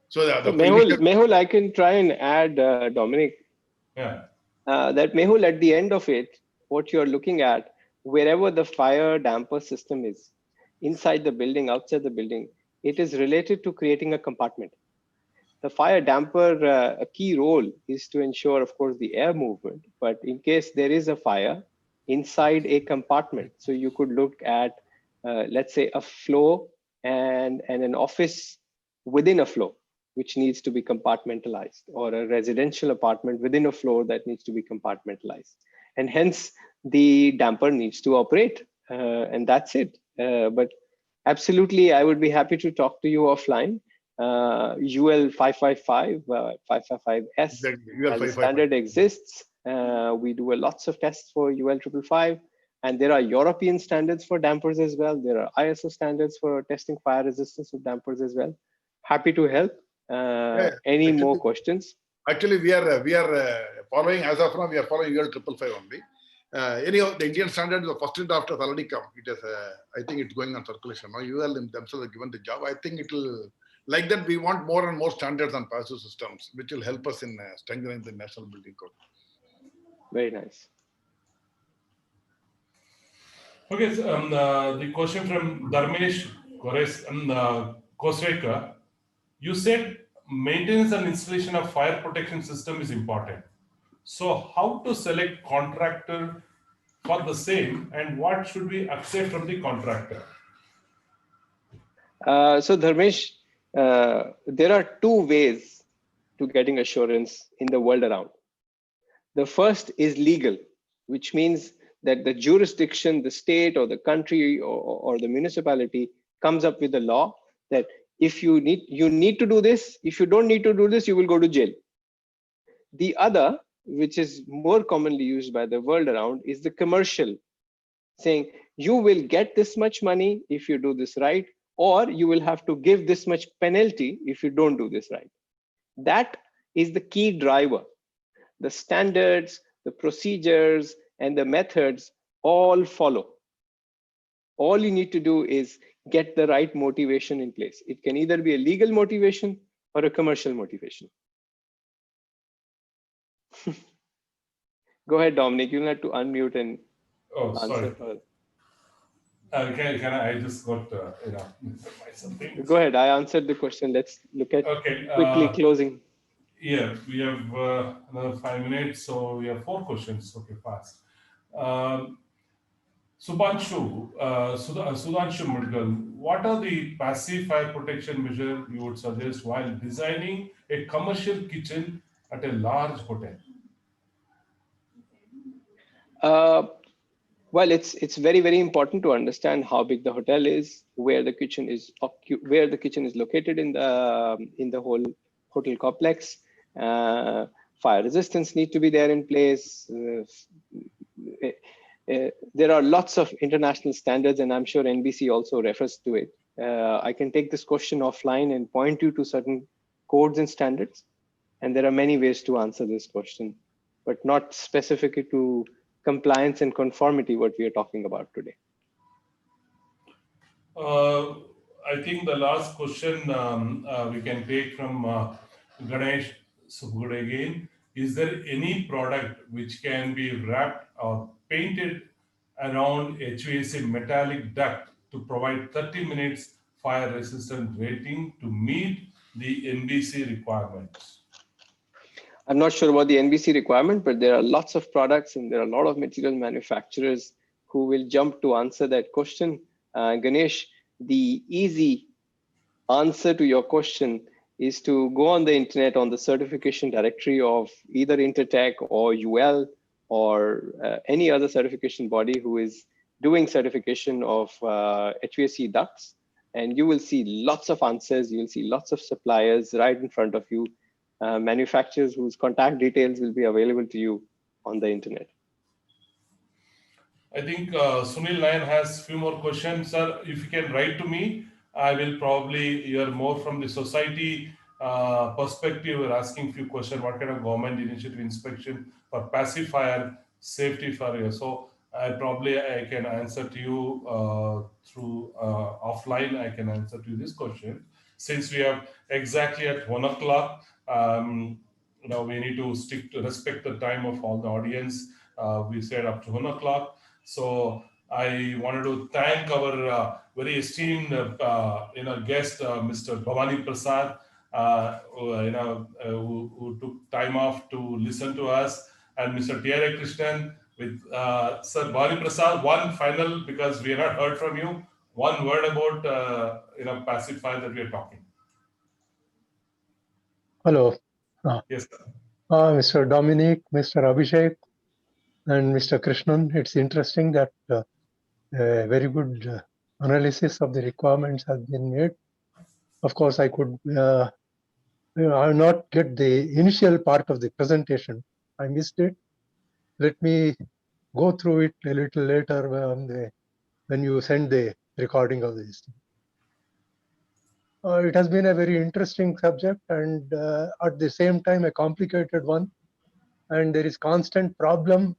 So Mehul, I can try and add, Dominic. Yeah. That Mehul, at the end of it, what you're looking at, wherever the fire damper system is, inside the building, outside the building, it is related to creating a compartment. The fire damper, a key role is to ensure, of course, the air movement. But in case there is a fire inside a compartment, so you could look at, let's say, a floor and an office within a floor, which needs to be compartmentalized, or a residential apartment within a floor that needs to be compartmentalized. And hence, the damper needs to operate, and that's it. But absolutely, I would be happy to talk to you offline. UL 555, 555S as a standard exists. We do lots of tests for UL 555, and there are European standards for dampers as well. There are ISO standards for testing fire resistance of dampers as well. Happy to help. Any more questions? Actually, we are following, as of now, we are following UL 555 only. Anyhow, the Indian standard, the first draft has already come. It is, I think it's going on circulation. Now, UL themselves have given the job. I think it will, like that, we want more and more standards on passive systems, which will help us in strengthening the national building code. Very nice. Okay, so, the question from Dharmesh Kosrekar. You said maintenance and installation of fire protection system is important. So, how to select contractor for the same, and what should we accept from the contractor? So Dharmesh, there are two ways to getting assurance in the world around. The first is legal, which means that the jurisdiction, the state or the country or the municipality comes up with a law that if you need to do this, if you don't need to do this, you will go to jail. The other, which is more commonly used by the world around, is the commercial, saying you will get this much money if you do this right, or you will have to give this much penalty if you don't do this right. That is the key driver. The standards, the procedures, and the methods all follow. All you need to do is get the right motivation in place. It can either be a legal motivation or a commercial motivation. Go ahead, Dominic. You'll have to unmute and Oh, answer sorry. her. Can I just got something. Go ahead. I answered the question. Let's look at Okay. quickly closing. Yeah, we have another 5 minutes, so we have 4 questions. Okay, fast. Sudhanshu Mudgal, what are the passive fire protection measures you would suggest while designing a commercial kitchen at a large hotel? Well, it's very important to understand how big the hotel is, where the kitchen is located in the whole hotel complex. Fire resistance need to be there in place. There are lots of international standards, and I'm sure NBC also refers to it. I can take this question offline and point you to certain codes and standards, and there are many ways to answer this question, but not specific to compliance and conformity, what we are talking about today. I think the last question we can take from Ganesh Subhude again. Is there any product which can be wrapped or painted around HVAC metallic duct to provide 30 minutes fire resistant rating to meet the NBC requirements? I'm not sure about the NBC requirement, but there are lots of products and there are a lot of material manufacturers who will jump to answer that question. Ganesh, the easy answer to your question is to go on the internet on the certification directory of either Intertech or UL or any other certification body who is doing certification of HVAC ducts, and you will see lots of answers. You'll see lots of suppliers right in front of you, manufacturers whose contact details will be available to you on the internet. I think Sunil Nayan has few more questions. Sir, if you can write to me, I will probably hear more from the society perspective. We're asking few questions. What kind of government initiative inspection for passive fire safety for you? So I can answer to you through offline. I can answer to this question. Since we have exactly at 1 o'clock, we need to respect the time of all the audience. We said up to 1 o'clock. So I wanted to thank our very esteemed guest, Mr. Bhavani Prasad, who took time off to listen to us, and Mr. T.R.A. Krishnan with Sir Bhavani Prasad. One final, because we have not heard from you, one word about passive fire that we are talking. Hello. Yes, sir. Mr. Dominic, Mr. Abhishek, and Mr. Krishnan. It's interesting that a very good analysis of the requirements has been made. Of course, I could not get the initial part of the presentation. I missed it. Let me go through it a little later when you send the recording of this. It has been a very interesting subject and at the same time a complicated one. And there is constant problem,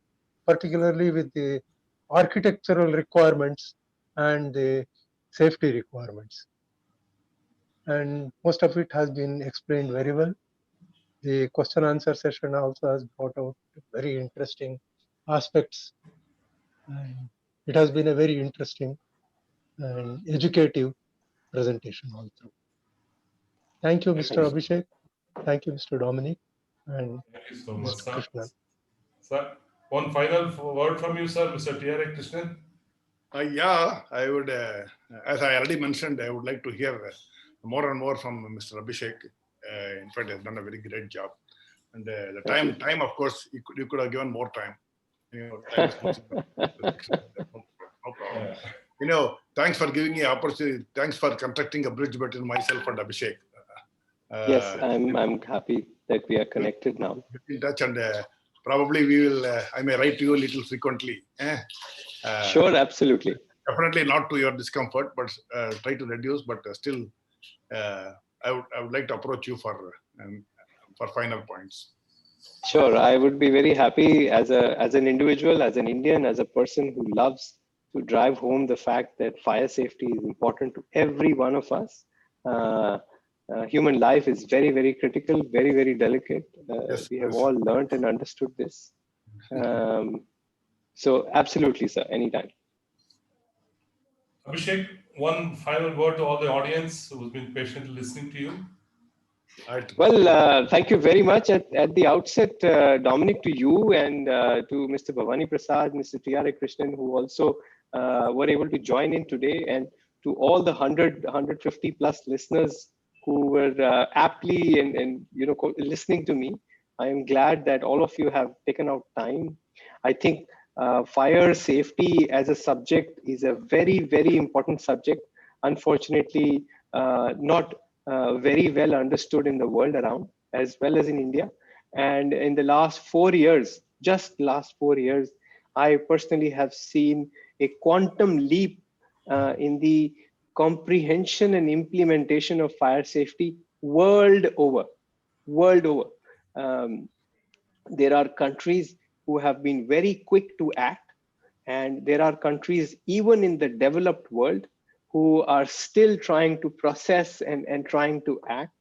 particularly with the architectural requirements and the safety requirements. And most of it has been explained very well. The question answer session also has brought out very interesting aspects. And it has been a very interesting and educative presentation all through. Thank you, Thank Mr. you. Abhishek. Thank you, Mr. Dominic, and Thank you so much, Mr. sir. Krishnan. Sir, one final word from you, sir, Mr. T.R.A. Krishnan. Yeah, I would, as I already mentioned, I would like to hear more and more from Mr. Abhishek. In fact, he has done a very great job. And the time, of course, you could have given more time. Time is much no problem. Yeah. Thanks for giving me opportunity. Thanks for constructing a bridge between myself and Abhishek. Yes, I'm happy that we are connected now. Get in touch, and probably we will. I may write to you a little frequently. Sure, absolutely. Definitely not to your discomfort, but try to reduce. But still, I would like to approach you for final points. Sure, I would be very happy as an individual, as an Indian, as a person who loves to drive home the fact that fire safety is important to every one of us. Human life is very, very critical, very, very delicate. Yes, we have yes. all learned and understood this. So absolutely, sir, anytime. Abhishek, one final word to all the audience who's been patiently listening to you. Well, thank you very much at the outset, Dominic, to you and to Mr. Bhavani Prasad, Mr. T.R.A. Krishnan, who also were able to join in today, and to all the 150 plus listeners who were aptly and listening to me. I am glad that all of you have taken out time. I think fire safety as a subject is a very, very important subject. Unfortunately, not very well understood in the world around, as well as in India. And in the last 4 years, just last 4 years, I personally have seen a quantum leap in the comprehension and implementation of fire safety world over. World over. There are countries who have been very quick to act, and there are countries even in the developed world who are still trying to process and trying to act.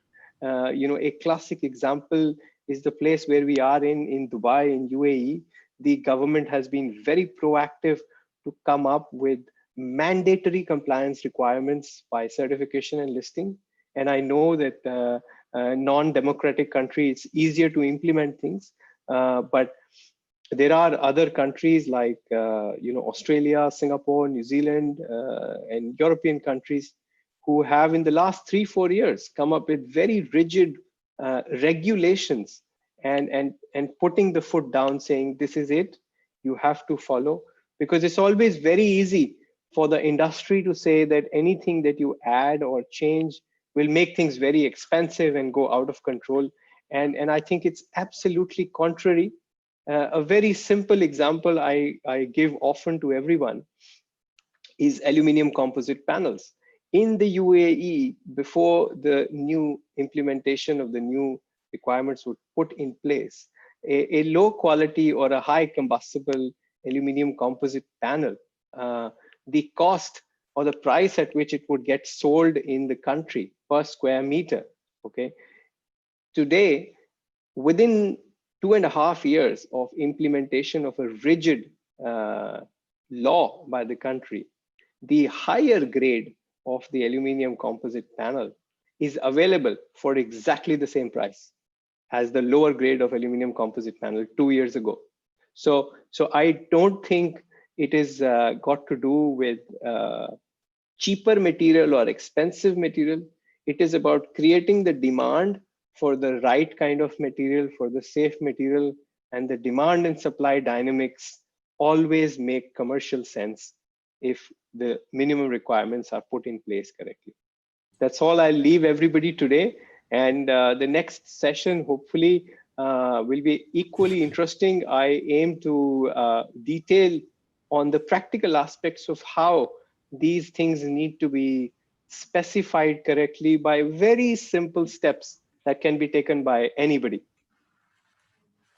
A classic example is the place where we are in Dubai, in UAE. The government has been very proactive to come up with mandatory compliance requirements by certification and listing. And I know that non-democratic country, it's easier to implement things, but there are other countries like Australia, Singapore, New Zealand, and European countries who have in the last 3-4 years come up with very rigid regulations and putting the foot down, saying this is it, you have to follow. Because it's always very easy for the industry to say that anything that you add or change will make things very expensive and go out of control. And I think it's absolutely contrary. A very simple example I give often to everyone is aluminum composite panels. In the UAE, before the new implementation of the new requirements were put in place, a low quality or a high combustible aluminum composite panel, the cost or the price at which it would get sold in the country per square meter, okay, today, within 2.5 years of implementation of a rigid law by the country, the higher grade of the aluminum composite panel is available for exactly the same price as the lower grade of aluminum composite panel 2 years ago. So I don't think it is got to do with cheaper material or expensive material. It is about creating the demand for the right kind of material, for the safe material, and the demand and supply dynamics always make commercial sense if the minimum requirements are put in place correctly. That's all I'll leave everybody today. And the next session hopefully will be equally interesting. I aim to detail on the practical aspects of how these things need to be specified correctly by very simple steps that can be taken by anybody.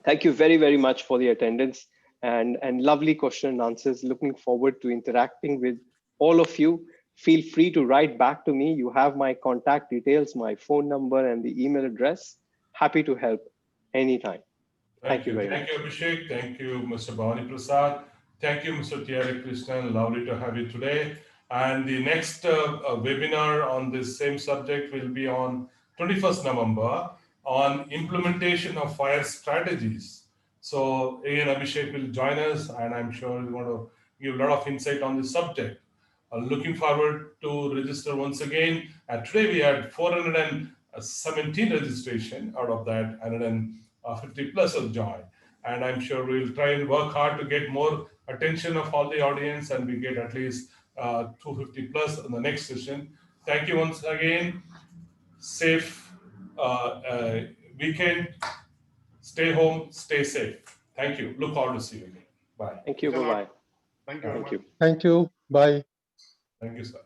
Thank you very, very much for the attendance and lovely question and answers. Looking forward to interacting with all of you. Feel free to write back to me. You have my contact details, my phone number, and the email address. Happy to help Anytime. Thank you very Thank much. you, Abhishek. Thank you, Mr. Bhavani Prasad. Thank you, Mr. T.R. Krishnan. Lovely to have you today. And the next webinar on this same subject will be on 21st November on implementation of fire strategies. So again, Abhishek will join us, and I'm sure he's going to give a lot of insight on this subject. Looking forward to register once again. And today we had 417 registration. Out of that, 150 plus have joined. And I'm sure we'll try and work hard to get more attention of all the audience, and we get at least 250 plus in the next session. Thank you once again. Safe weekend. Stay home, stay safe. Thank you. Look forward to see you again. Bye. Thank you. Thanks a lot. Bye-bye. Thank you very Thank much. you. Thank you. Bye. Thank you, sir.